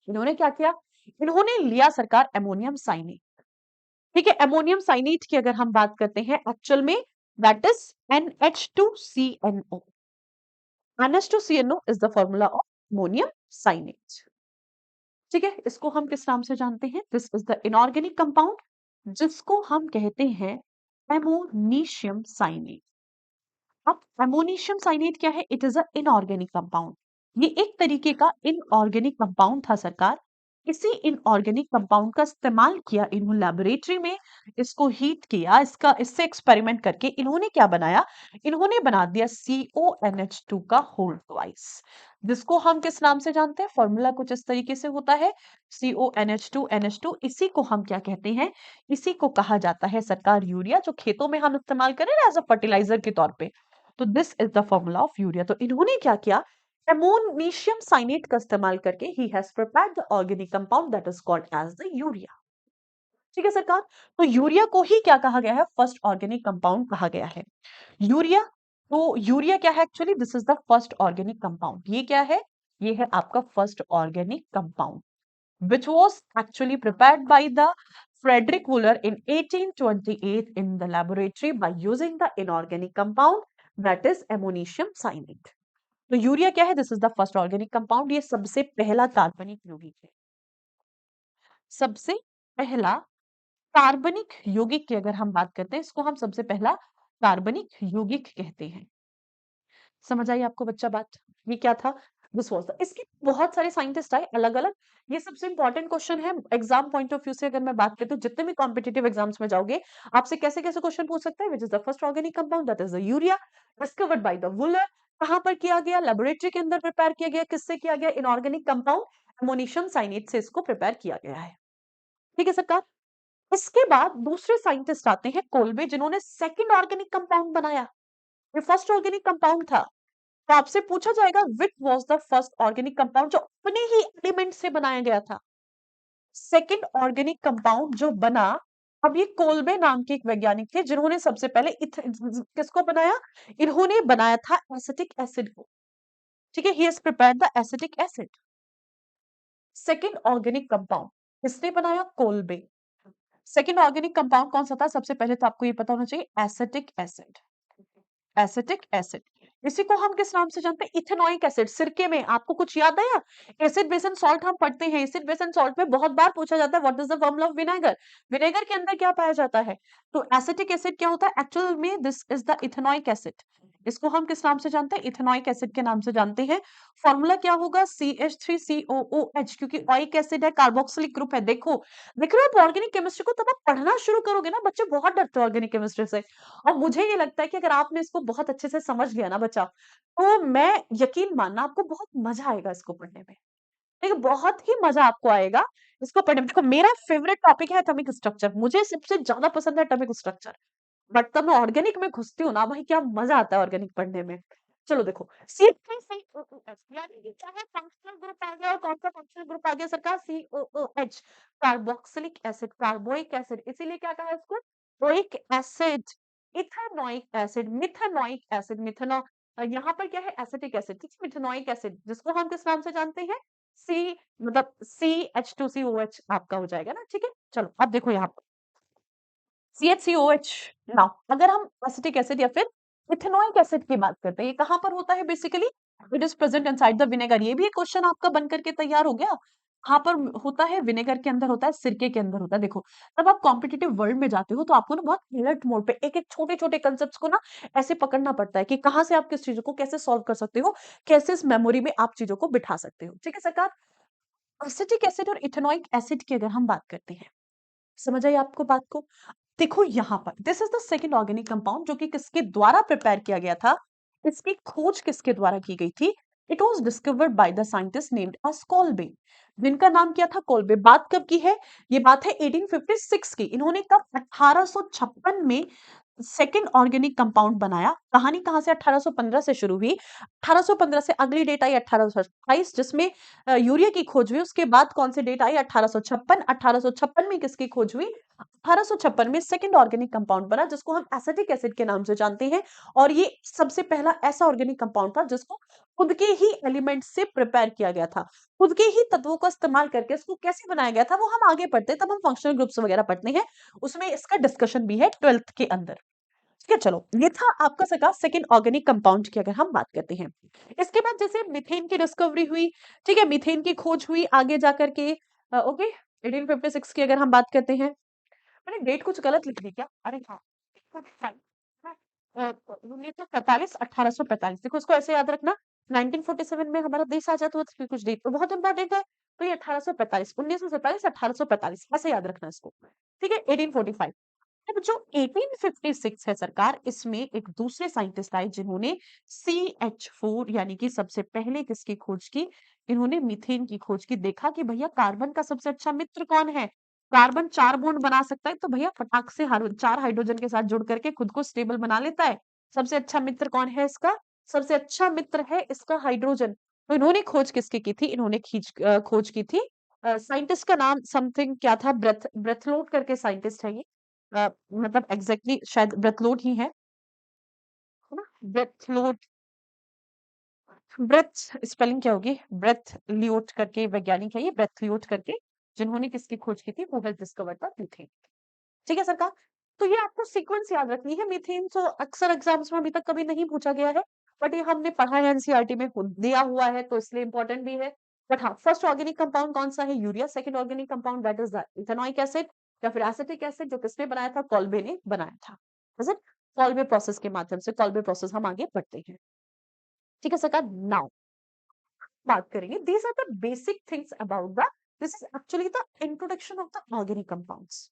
इन्होंने क्या किया, इन्होंने लिया सरकार एमोनियम साइनेट। ठीक है, एमोनियम साइनेट की अगर हम बात करते हैं एक्चुअल में that is NH2CNO, NH2CNO is the formula of ammonium cyanate। ठीक है, इसको हम किस नाम से जानते हैं, this is the inorganic compound जिसको हम कहते हैं एमोनिशियम साइनेट। अब एमोनिशियम साइनेट क्या है, it is a inorganic compound, ये एक तरीके का इनऑर्गेनिक कंपाउंड था सरकार, इसी इनऑर्गेनिक कंपाउंड का इस्तेमाल किया इन्होंने लेबोरेटरी में, इसको हीट किया, इससे एक्सपेरिमेंट करके इन्होंने क्या बनाया, इन्होंने बना दिया CONH2 का होल ट्वाइस, जिसको हम किस नाम से जानते हैं, फॉर्मूला कुछ इस तरीके से होता है CONH2 NH2। इसी को हम क्या कहते हैं, इसी को कहा जाता है सरकार यूरिया, जो खेतों में हम इस्तेमाल करें ना एज अ फर्टिलाइजर के तौर पे। तो this is the formula of urea. तो इन्होंने क्या किया, एमोनिशियम साइनेट का इस्तेमाल करके ही has prepared the organic compound that is called as the urea. ठीक है सरकार। तो यूरिया को ही क्या कहा गया है, फर्स्ट ऑर्गेनिक कंपाउंड कहा गया है यूरिया। तो यूरिया क्या है, actually this is the first organic compound. ये क्या है, ये है आपका first organic compound which was actually prepared by the Frederick Wooler in 1828 in the laboratory by using the inorganic compound that is ammonium cyanide। तो urea क्या है, this is the first organic compound, ये सबसे पहला कार्बनिक यौगिक है। सबसे पहला कार्बनिक यौगिक की अगर हम बात करते हैं, इसको हम सबसे पहला कार्बनिक यौगिक कहते हैं। समझ आई आपको बच्चा बात, ये क्या था, दिस वाज द। इसके बहुत सारे साइंटिस्ट आए अलग अलग। ये सबसे इंपॉर्टेंट क्वेश्चन है एग्जाम पॉइंट ऑफ व्यू से। अगर मैं बात करती हूँ, जितने भी कॉम्पिटेटिव एग्जाम्स में जाओगे, आपसे कैसे कैसे क्वेश्चन पूछ सकते हैं, which is the first organic compound that is the urea, discovered by the Wular. कहां पर किया गया, लेबोरेटरी के अंदर प्रिपेयर किया गया, किससे किया गया, इनऑर्गेनिक कंपाउंड अमोनिशियम साइनेट से इसको प्रिपेयर किया गया है। ठीक है सरकार। इसके बाद दूसरे साइंटिस्ट आते हैं कोल्बे, जिन्होंने सेकंड ऑर्गेनिक कंपाउंड बनाया। ये फर्स्ट ऑर्गेनिक कंपाउंड था। तो आपसे पूछा जाएगा which was the first organic compound जो अपने ही एलिमेंट से बनाया गया था। सेकंड ऑर्गेनिक कंपाउंड जो बना, अब ये कोल्बे नाम के एक वैज्ञानिक थे, जिन्होंने सबसे पहले किसको बनाया, इन्होंने बनाया था एसिटिक एसिड को। ठीक है, ही has prepared the acetic acid. Second organic compound किसने बनाया, कोल्बे। सेकंड ऑर्गेनिक कंपाउंड कौन सा था, सबसे पहले तो आपको ये पता होना चाहिए, एसिटिक एसिड। एसिटिक एसिड, इसी को हम किस नाम से जानते हैं, इथेनॉइक एसिड। सिरके में आपको कुछ याद आया, एसिड बेस एंड सॉल्ट हम पढ़ते हैं, एसिड बेस एंड सॉल्ट में बहुत बार पूछा जाता है what is the formula of vinegar, vinegar के अंदर क्या पाया जाता है। तो एसिटिक एसिड क्या होता है, एक्चुअल में this is the ethanoic acid. इसको हम किस नाम से जानते हैं, इथेनॉइक एसिड के नाम से जानते हैं। फॉर्मूला क्या होगा, CH3COOH, क्योंकि ऑइक एसिड है, कार्बोक्सिलिक ग्रुप है। देखो, देख रहे हो आप ऑर्गेनिक केमिस्ट्री को, तब आप पढ़ना शुरू करोगे ना, बच्चे बहुत डरते हैं ऑर्गेनिक केमिस्ट्री से। और मुझे ये लगता है कि अगर आपने इसको बहुत अच्छे से समझ लिया ना बच्चा, तो मैं यकीन मानना आपको बहुत मजा आएगा इसको पढ़ने में। ठीक है, बहुत ही मजा आपको आएगा इसको पढ़ने में। देखो, मेरा फेवरेट टॉपिक है एटॉमिक स्ट्रक्चर, मुझे सबसे ज्यादा पसंद है एटॉमिक स्ट्रक्चर। बट तब मैं ऑर्गेनिक में घुसती हूँ ना भाई, क्या मजा आता है ऑर्गेनिक पढ़ने में। चलो देखो, C3COOH यानी कि क्या है, फंक्शनल ग्रुप आ गया। और कौन सा फंक्शनल ग्रुप आ गया सरकार, COOH, कार्बोक्सिलिक एसिड, कार्बोइक एसिड, इसीलिए क्या कहा इसको, बोइक एसिड। इथेनॉइक एसिड, मिथेनॉइक एसिड, मिथेनॉ यहाँ पर क्या है, एसिटिक एसिड। ठीक है, मिथेनॉइक एसिड, जिसको हम किस नाम से जानते हैं, सी, मतलब CH2COH आपका हो जाएगा ना। ठीक है, चलो अब देखो यहाँ पर CHCOH। नाउ अगर हम एसिटिक एसिड या फिर इथेनॉइक एसिड की बात करते हैं, ये कहां पर होता है basically, it is present inside the vinegar. ये भी एक क्वेश्चन आपका बन करके तैयार हो गया। कहां पर होता है, विनेगर के अंदर होता है, सिरके के अंदर होता है। देखो, जब आप कॉम्पिटिटिव वर्ल्ड में जाते हो, तो आपको ना बहुत अलर्ट मोड पे एक एक छोटे छोटे कंसेप्ट को ना ऐसे पकड़ना पड़ता है कि कहां से आप किस चीजों को कैसे सॉल्व कर सकते हो, कैसे इस मेमोरी में आप चीजों को बिठा सकते हो। ठीक है सरकार। एसिटिक एसिड और इथेनॉइक एसिड की अगर हम बात करते हैं, समझ आई आपको बात को। देखो यहाँ पर this is the second organic compound, जो कि किसके द्वारा प्रिपेयर किया गया था, इसकी खोज किसके द्वारा की गई थी, it was discovered by the scientist named as Kolbe, जिनका नाम क्या था, कोल्बे। बात कब की है, ये बात है 1856 की। इन्होंने कब, 1856 में सेकंड ऑर्गेनिक कंपाउंड बनाया। कहानी कहां से, 1815 से शुरू हुई। 1815 से अगली डेट आई 1828, जिसमें यूरिया की खोज हुई। उसके बाद कौन सी डेट आई, 1856। 1856 में किसकी खोज हुई, 1856 में सेकंड ऑर्गेनिक कंपाउंड बना, जिसको हम एसिटिक एसिड के नाम से जानते हैं। और ये सबसे पहला ऐसा ऑर्गेनिक कंपाउंड था जिसको खुद के ही एलिमेंट से प्रिपेयर किया गया था, खुद के ही तत्वों का इस्तेमाल करके इसको कैसे बनाया गया था, वो हम आगे पढ़ते हैं, तब हम फंक्शनल ग्रुप्स वगैरह पढ़ते हैं, उसमें इसका डिस्कशन भी है 12th के अंदर। ठीक है, चलो ये था आपका सका सेकंड ऑर्गेनिक कंपाउंड की अगर हम बात करते हैं। इसके बाद जैसे मीथेन की डिस्कवरी हुई, ठीक है, मीथेन की खोज हुई आगे जाकर के। ओके, 1856 की अगर हम बात करते हैं, मैंने डेट कुछ गलत लिख दी क्या, अरे हाँ, 1945, 1845, देखो इसको ऐसे याद रखना, 1947 में हमारा देश आजाद हुआ था, कुछ डेट तो बहुत इंपॉर्टेंट है। तो ये 1845, 1947, 1845 ऐसे याद रखना इसको। ठीक है, 1845। अब जो 1856 है सरकार, इसमें एक दूसरे साइंटिस्ट आए जिन्होंने CH4 यानी कि सबसे पहले किसकी खोज की, इन्होंने मीथेन की खोज की। देखा कि भैया कार्बन का सबसे अच्छा मित्र कौन है, कार्बन 4 बॉन्ड बना सकता है, तो भैया फटाक से 4 हाइड्रोजन के साथ जुड़ करके खुद को स्टेबल बना लेता है। सबसे अच्छा मित्र कौन है इसका, सबसे अच्छा मित्र है इसका हाइड्रोजन। तो इन्होंने खोज किसकी की थी, इन्होंने खोज की थी, साइंटिस्ट का नाम समथिंग क्या था, ब्रेथलोट करके साइंटिस्ट है ये। मतलब एग्जैक्टली शायद ब्रेथलोट ही है ना, ब्रेथलोट। ब्रेथ स्पेलिंग क्या होगी, ब्रेथ लियोट करके वैज्ञानिक है ये, ब्रेथ लियोट करके, जिन्होंने किसकी खोज की थी, वो हेल्थ डिस्कवर द मीथेन। ठीक है सरकार। तो ये आपको सीक्वेंस याद रखनी है। मीथेन तो अक्सर एग्जाम्स में अभी तक कभी नहीं पूछा गया है, बट ये हमने पढ़ा है, एनसीईआरटी में दिया हुआ है, तो इसलिए इंपॉर्टेंट भी है। बट हाँ, फर्स्ट ऑर्गेनिक कंपाउंड कौन सा है, urea. Second organic compound that is the ethanoic acid या फिर एसिटिक एसिड, जो किसने बनाया था, कॉल्बे ने बनाया था। इज इट, कॉल्बे प्रोसेस के माध्यम से, कॉल्बे प्रोसेस हम आगे बढ़ते हैं। ठीक है सरकार। नाउ बात करेंगे, these are the basic things about the, this is actually the introduction of the organic compounds.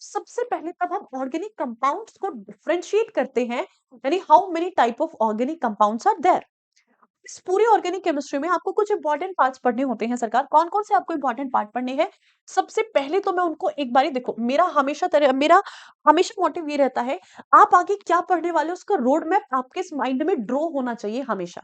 सबसे पहले तब हम ऑर्गेनिक कंपाउंड्स को डिफरेंशिएट करते हैं, यानी how many type of organic compounds are there. इस पूरी ऑर्गेनिक केमिस्ट्री में आपको कुछ इंपॉर्टेंट पार्ट्स पढ़ने होते हैं सरकार। कौन कौन से आपको इंपॉर्टेंट पार्ट पढ़ने हैं, सबसे पहले तो मैं उनको एक बारी देखो, मेरा हमेशा मोटिव ये रहता है, आप आगे क्या पढ़ने वाले हो उसका रोड मैप आपके माइंड में ड्रॉ होना चाहिए हमेशा।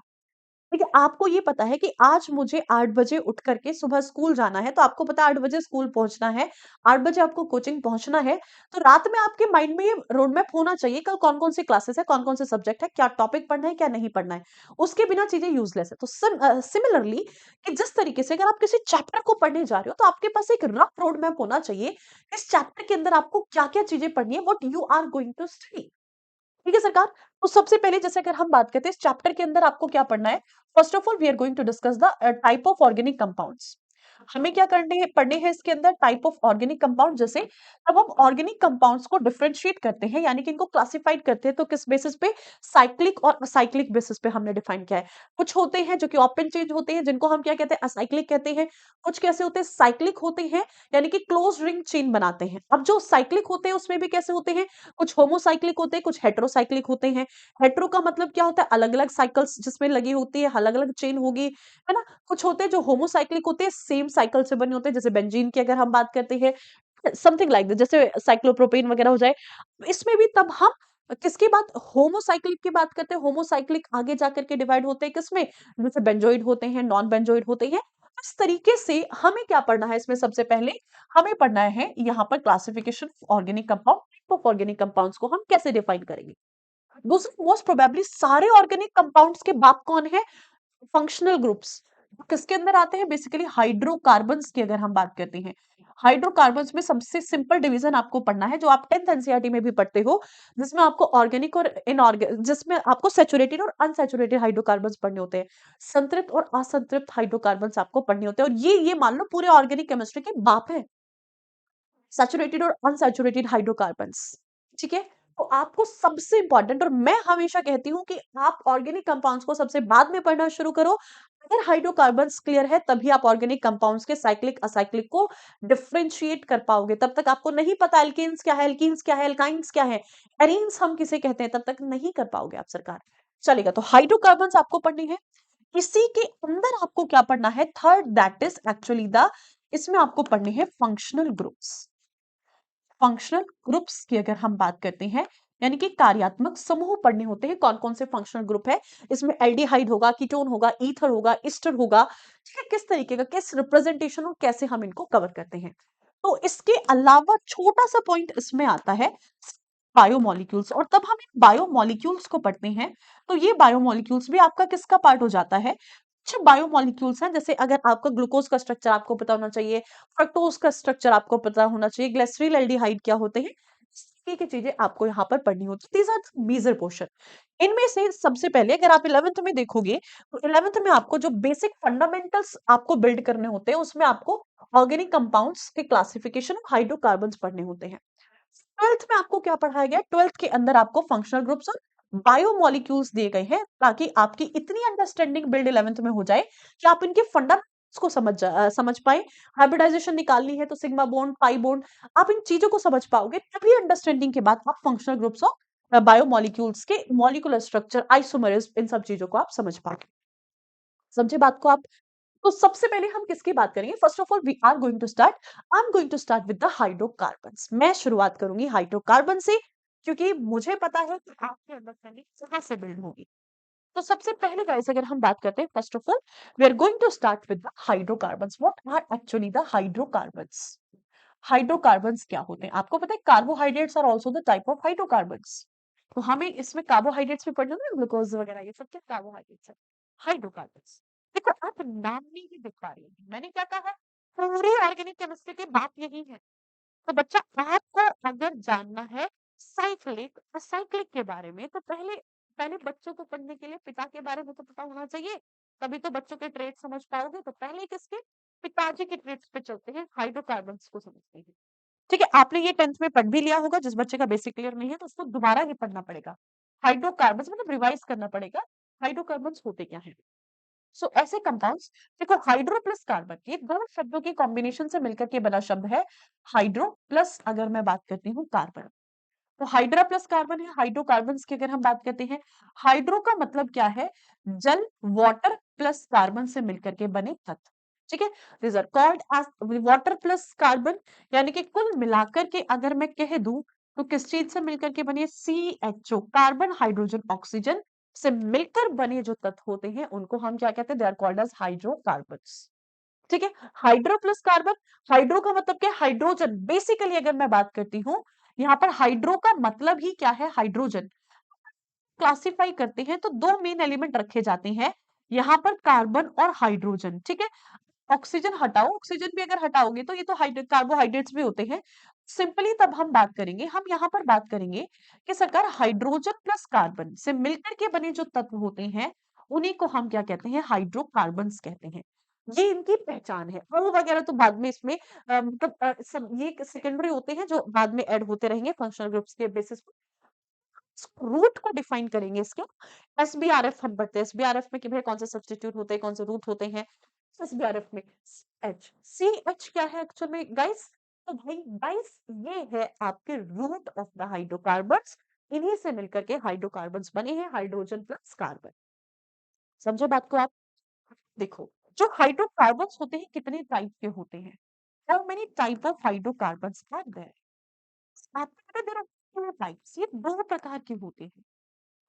ठीक है, आपको ये पता है कि आज मुझे 8 बजे उठ करके सुबह स्कूल जाना है, तो आपको पता है 8 बजे स्कूल पहुंचना है, 8 बजे आपको कोचिंग पहुंचना है, तो रात में आपके माइंड में ये रोड मैप होना चाहिए, कल कौन-कौन सी क्लासेस है, कौन-कौन से सब्जेक्ट है, क्या टॉपिक पढ़ना है, क्या नहीं पढ़ना है। उसके बिना चीजें यूजलेस है। तो सिमिलरली कि जिस तरीके से अगर आप किसी चैप्टर को पढ़ने जा रहे हो, तो आपके पास एक रफ रोड मैप होना चाहिए, इस चैप्टर के अंदर आपको क्या-क्या चीजें पढ़नी है, what you are going to study. ठीक है सरकार। तो सबसे पहले जैसे अगर हम बात करते हैं इस चैप्टर के अंदर आपको क्या पढ़ना है, first of all we are going to discuss the type of organic compounds. हमें क्या करने हैं, पढ़ने हैं इसके अंदर टाइप ऑफ ऑर्गेनिक कंपाउंड। जैसे अब हम ऑर्गेनिक कंपाउंड्स को डिफरेंशिएट करते हैं, यानी कि इनको क्लासिफाइड करते हैं, तो किस बेसिस पे, साइक्लिक और असाइक्लिक बेसिस पे हमने डिफाइन किया है। कुछ होते हैं जो कि ओपन चेंज होते हैं, जिनको हम क्या कहते हैं, असाइक्लिक कहते हैं। कुछ कैसे होते हैं, साइक्लिक होते हैं, यानी कि क्लोज रिंग चेन बनाते हैं। अब जो साइक्लिक होते हैं उसमें भी कैसे होते हैं, कुछ होमोसाइक्लिक होते हैं, कुछ हेटेरोसाइक्लिक होते हैं। हेटेरो का मतलब क्या होता है, अलग अलग साइकिल्स जिसमें लगी होती है, अलग अलग चेन होगी, है ना। कुछ होते हैं जो होमोसाइक्लिक होते हैं, सेम साइकिल से बने होते हैं, जैसे बेंजीन की अगर हम बात करते हैं, समथिंग लाइक दिस, जैसे साइक्लोप्रोपेन वगैरह हो जाए। इसमें भी तब हम किसकी बात, होमोसाइक्लिक की बात करते हैं। होमोसाइक्लिक आगे जाकर के डिवाइड होते हैं किसमें, जैसे बेंजोइड होते हैं, नॉन बेंजोइड होते हैं। इस तरीके से हमें क्या पढ़ना है, इसमें सबसे पहले हमें पढ़ना है यहाँ पर classification organic compound, type of organic compounds को हम कैसे डिफाइन करेंगे। दूसरा, मोस्ट प्रोबेबली सारे ऑर्गेनिक कंपाउंड्स के बाप कौन है, फंक्शनल ग्रुप्स। किसके अंदर आते हैं, बेसिकली हाइड्रोकार्बन्स की अगर हम बात करते हैं, हाइड्रोकार्बन्स में सबसे सिंपल डिवीजन आपको पढ़ना है, जो आप 10th एनसीईआरटी में भी पढ़ते हो, जिसमें आपको ऑर्गेनिक और इनऑर्गेनिक, जिसमें आपको सैचुरेटेड और अनसैचुरेटेड हाइड्रोकार्बन्स पढ़ने होते हैं, संतृप्त और असंतृप्त हाइड्रोकार्बन्स आपको पढ़ने होते हैं। और ये मान लो पूरे ऑर्गेनिक केमिस्ट्री के बाप है, सैचुरेटेड और अनसैचुरेटेड हाइड्रोकार्बन्स। ठीक है। तो आपको सबसे इंपॉर्टेंट, और मैं हमेशा कहती हूँ कि आप ऑर्गेनिक कंपाउंड्स को सबसे बाद में पढ़ना शुरू करो। अगर हाइड्रोकार्बन्स क्लियर है तभी आप ऑर्गेनिक कंपाउंड्स के साइक्लिक असाइक्लिक को डिफरेंशिएट कर पाओगे। तब तक आपको नहीं पता एल्केन्स क्या है, एल्कीन्स क्या है, एल्काइंस क्या है, एरीन्स हम किसे कहते हैं, तब तक नहीं कर पाओगे आप सरकार। चलेगा, तो हाइड्रोकार्बन्स आपको पढ़नी है। इसी के अंदर आपको क्या पढ़ना है, third, that is actually the, इसमें आपको पढ़ने हैं फंक्शनल ग्रुप्स। फंक्शनल ग्रुप्स की अगर हम बात करते हैं, यानी कि कार्यात्मक समूह पढ़ने होते हैं। कौन कौन से फंक्शनल ग्रुप है, इसमें एल्डिहाइड होगा, कीटोन होगा, ईथर होगा, ईस्टर होगा। ठीक है, किस तरीके का, किस रिप्रेजेंटेशन और कैसे हम इनको कवर करते हैं। तो इसके अलावा छोटा सा पॉइंट इसमें आता है, बायोमोलिक्यूल्स। और तब हम इन बायोमोलिक्यूल्स को पढ़ते हैं, तो ये बायोमोलिक्यूल्स भी आपका किसका पार्ट हो जाता है, अच्छा बायोमोलिक्यूल्स हैं। जैसे अगर आपका ग्लूकोज का स्ट्रक्चर आपको पता होना चाहिए, फ्रक्टोज का स्ट्रक्चर आपको पता होना चाहिए, ग्लिसरील एल्डिहाइड क्या होते हैं, इस तरीके की चीजें आपको यहाँ पर पढ़नी होती है। These are major portion. इनमें से सबसे पहले अगर आप 11th में देखोगे, तो 11th में आपको जो बेसिक फंडामेंटल्स आपको बिल्ड करने होते हैं, उसमें आपको ऑर्गेनिक कंपाउंड्स के क्लासिफिकेशन ऑफ हाइड्रोकार्बन्स पढ़ने होते हैं। 12th में आपको क्या पढ़ाया गया, 12th के अंदर आपको फंक्शनल ग्रुप्स और बायोमोलिक्यूल्स दिए गए हैं ताकि आपकी इतनी अंडरस्टैंडिंग बिल्ड 11th में हो जाए कि आप इनके फंडामेंटल्स को समझ पाए। हाइब्रिडाइजेशन निकालनी है तो सिग्मा बॉन्ड, पाई बॉन्ड, आप इन चीजों को समझ पाओगे, तभी अंडरस्टैंडिंग के बाद आप फंक्शनल ग्रुप्स ऑफ बायोमोलिक्यूल्स के मॉलिक्यूलर स्ट्रक्चर, आइसोमरिज्म, इन सब चीजों को आप समझ पाओगे। समझे बात को आप? तो सबसे पहले हम किसकी बात करेंगे? First of all we are going to start, I am going to start with the hydrocarbons. मैं शुरुआत करूंगी हाइड्रोकार्बन से, क्योंकि मुझे पता है कि आपकी अंडरस्टैंडिंग कहां से बिल्ड होगी। तो सबसे पहले गाइस अगर हम बात करते हैं, first of all we are going to start with the hydrocarbons. What are actually the hydrocarbons? Hydrocarbons क्या होते हैं? आपको पता है carbohydrates are also the type of hydrocarbons. तो हमें इसमें कार्बोहाइड्रेट्स भी पढ़ना है, ग्लूकोज वगैरह ये सब क्या कार्बोहाइड्रेट्स है। हाइड्रोकार्बन्स, देखो आप नाम में ही देख पा रही हो, मैंने क्या कहा, पूरी ऑर्गेनिक केमिस्ट्री की बात यही है। तो बच्चा आपको अगर जानना है साइक्लिक असाइक्लिक के बारे में, तो पहले पहले बच्चों को पढ़ने के लिए पिता के बारे में तो पता होना चाहिए, तभी तो बच्चों के ट्रेड समझ पाओगे। तो पहले किसके, पिताजी के ट्रेड्स पे चलते हैं, हाइड्रोकार्बन्स को समझते हैं। ठीक है, आपने ये 10th में पढ़ भी लिया होगा, जिस बच्चे का बेसिक क्लियर नहीं है तो उसको दोबारा ही पढ़ना पड़ेगा। हाइड्रोकार्बन्स मतलब रिवाइज करना पड़ेगा, हाइड्रोकार्बन्स होते क्या है। सो ऐसे कंपाउंड्स, देखो हाइड्रो प्लस कार्बन, ये दो शब्दों के कॉम्बिनेशन से मिलकर के बना शब्द है हाइड्रो प्लस, अगर मैं बात करती हूँ कार्बन, तो हाइड्रा प्लस कार्बन है। हाइड्रोकार्बन्स की अगर हम बात करते हैं, हाइड्रो का मतलब क्या है, जल, वाटर प्लस कार्बन से मिलकर के बने तत्व। ठीक है, these are called as water plus carbon, यानी कि कुल मिलाकर के अगर मैं कह दूं तो किस चीज से मिलकर के बने, CHO, कार्बन हाइड्रोजन ऑक्सीजन से मिलकर बने जो तत्व होते हैं उनको हम क्या कहते हैं, they are called as hydrocarbons. ठीक है, हाइड्रो प्लस कार्बन, हाइड्रो का मतलब क्या है, हाइड्रोजन। बेसिकली अगर मैं बात करती हूँ, यहाँ पर हाइड्रो का मतलब ही क्या है, हाइड्रोजन। क्लासिफाई करते हैं तो दो मेन एलिमेंट रखे जाते हैं यहाँ पर, कार्बन और हाइड्रोजन। ठीक है, ऑक्सीजन हटाओ, ऑक्सीजन भी अगर हटाओगे तो ये तो कार्बोहाइड्रेट्स भी होते हैं। सिंपली तब हम बात करेंगे, हम यहाँ पर बात करेंगे कि सरकार हाइड्रोजन प्लस कार्बन से मिलकर के बने जो तत्व होते हैं उन्हीं को हम क्या कहते हैं, हाइड्रोकार्बन्स कहते हैं। ये इनकी पहचान है। अणु वगैरह तो बाद में इसमें मतलब ये सेकेंडरी होते हैं जो बाद में ऐड होते रहेंगे फंक्शनल ग्रुप्स के बेसिस पे। रूट को डिफाइन करेंगे इसके, SBRF हम पढ़ते हैं, SBRF में कि भाई कौन से सब्स्टिट्यूट होते हैं, कौन से रूट होते हैं। SBRF में CH क्या है एक्चुअल में गाइस, तो भाई गाइस ये है आपके रूट ऑफ द हाइड्रोकार्बन्स, इन्हीं से मिलकर के हाइड्रोकार्बन्स बने हैं, हाइड्रोजन प्लस कार्बन। समझे बात को आप? देखो जो हाइड्रोकार्बन्स होते हैं कितने टाइप के होते हैं, how many type of hydrocarbons are there? आपको पता है देयर आर टू टाइप्स, ये दो प्रकार के होते हैं।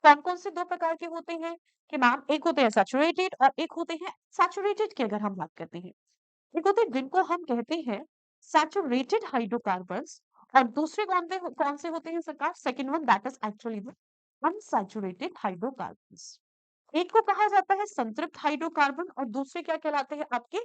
कौन-कौन से 2 प्रकार के होते हैं कि मैम, एक होते हैं सैचुरेटेड और एक होते हैं सैचुरेटेड की अगर हम बात करते हैं। एक होते हैं जिनको हम कहते हैं सैचुरेटेड हाइड्रोकार्बन्स, और दूसरे कौन से होते हैं सरकार, second one that is actually the unsaturated hydrocarbons. एक को कहा जाता है संतृप्त हाइड्रोकार्बन और दूसरे क्या कहलाते हैं आपके,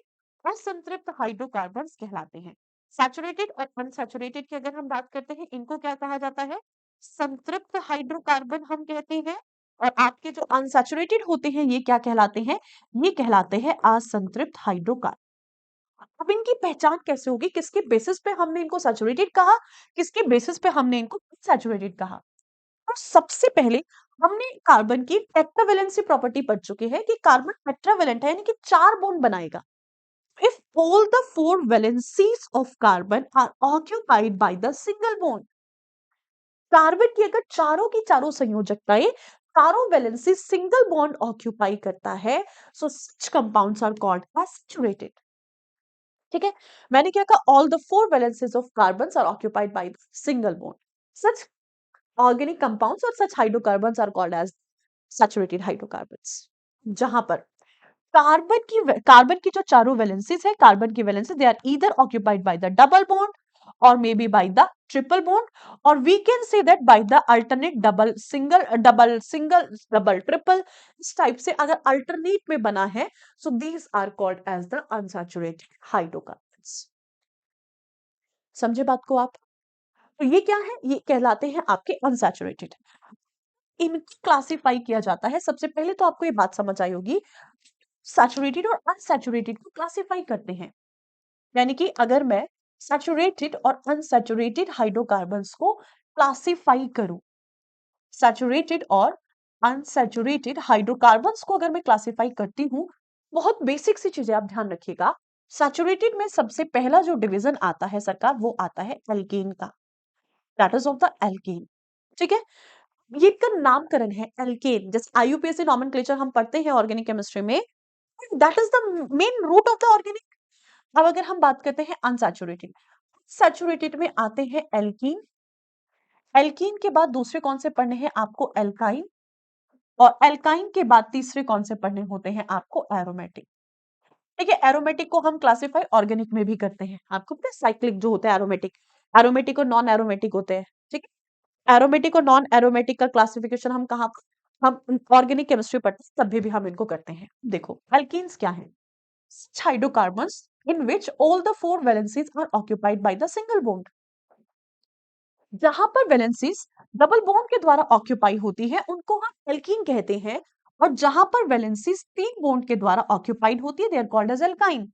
असंतृप्त हाइड्रोकार्बन्स कहलाते हैं। सैचुरेटेड और अनसैचुरेटेड की अगर हम बात करते हैं, इनको क्या कहा जाता है, संतृप्त हाइड्रोकार्बन हम कहते हैं। और आपके जो अनसैचुरेटेड होते हैं ये क्या कहलाते हैं, ये कहलाते हैं असंतृप्त हाइड्रोकार्बन। अब इनकी पहचान कैसे होगी, किसके बेसिस पे हमने इनको सैचुरेटेड कहा, किसके बेसिस पे हमने इनको अनसैचुरेटेड कहा। तो सबसे पहले हमने कार्बन की टेट्रावेलेंसी प्रॉपर्टी पढ़ चुके हैं कि कार्बन टेट्रावेलेंट है, यानी कि 4 बॉन्ड बनाएगा। If all the 4 valencies of carbon are occupied by the single bond, carbon की अगर चारों की चारों संयोजकताएं, चारों वैलेंसी सिंगल बॉन्ड ऑक्यूपाई करता है, so such compounds are called as saturated. ठीक है, मैंने क्या कहा, all the 4 valencies of carbons are occupied by single bond, such organic compounds or such hydrocarbons are called as saturated hydrocarbons। जहां पर carbon की जो चारों वैलेंसीज है, कार्बन की valency they are either occupied by the double bond और may be by the triple bond, और we can say that by the alternate double single double single double triple, इस type से अगर alternate में बना है, so these are called as the unsaturated hydrocarbons. समझे बात को आप? तो ये क्या है, ये कहलाते हैं आपके अनसैचुरेटेड। इनको क्लासिफाई किया जाता है, सबसे पहले तो आपको ये बात समझ आई होगी, सैचुरेटेड और अनसैचुरेटेड को क्लासिफाई करते हैं। यानी कि अगर मैं सैचुरेटेड और अनसैचुरेटेड हाइड्रोकार्बन्स को क्लासिफाई करूं, सैचुरेटेड और अनसैचुरेटेड हाइड्रोकार्बन्स को अगर मैं क्लासिफाई करती हूँ, बहुत बेसिक सी चीजें आप ध्यान रखिएगा। सैचुरेटेड में सबसे पहला जो डिवीजन आता है सरकार, वो आता है एल्केन का, that is of the alkene. ठीक है, ये इनका नामकरण है एल्केन, जैसे आईयूपीएसी नॉमेनक्लेचर हम पढ़ते हैं ऑर्गेनिक केमिस्ट्री में, that is the main root of the organic. अब अगर हम बात करते हैं अनसैचुरेटेड, सैचुरेटेड में आते हैं एल्कीन, एल्कीन के बाद दूसरे कौन से पढ़ने हैं आपको, एल्काइन, और एल्काइन के बाद तीसरे कौन से पढ़ने होते हैं आपको, एरोमेटिक। ठीक है, एरोमेटिक को हम क्लासिफाई ऑर्गेनिक में भी करते हैं, आपको पता है साइक्लिक जो होता है एरोमेटिक, एरोमेटिक और नॉन एरोमेटिक होते हैं। ठीक है, एरोमेटिक और नॉन एरोमेटिक का क्लासिफिकेशन हम कहाँ, हम ऑर्गेनिक केमिस्ट्री पढ़ते हैं तभी भी हम इनको करते हैं। देखो एल्कीन्स क्या है, hydrocarbons in which all the four valencies are occupied by the single bond. जहां पर वैलेंसीज डबल बॉन्ड के द्वारा ऑक्यूपाई होती है उनको हम एल्कीन कहते हैं, और जहां पर वैलेंसीज तीन बॉन्ड के द्वारा ऑक्यूपाइड होती है they are called as alkyne.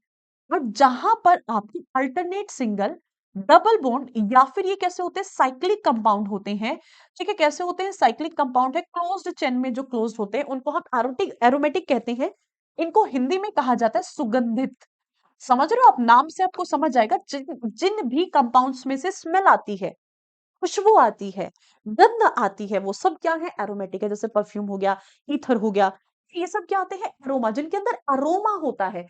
और जहां पर आपकी अल्टरनेट सिंगल डबल बॉन्ड या फिर ये कैसे होते हैं, साइक्लिक कंपाउंड होते हैं। ठीक है, कैसे होते हैं, साइक्लिक कंपाउंड है, क्लोज्ड चेन में जो क्लोज्ड होते हैं उनको हम एरोटिक एरोमेटिक कहते हैं। इनको हिंदी में कहा जाता है सुगंधित। समझ रहे हो आप, नाम से आपको समझ जाएगा, जिन जिन भी कंपाउंड्स में से स्मेल आती है, खुशबू आती है, गंध आती है, वो सब क्या है, एरोमेटिक है। जैसे परफ्यूम हो गया, ईथर हो गया, ये सब क्या आते हैं, अरोमा, जिनके अंदर अरोमा होता है।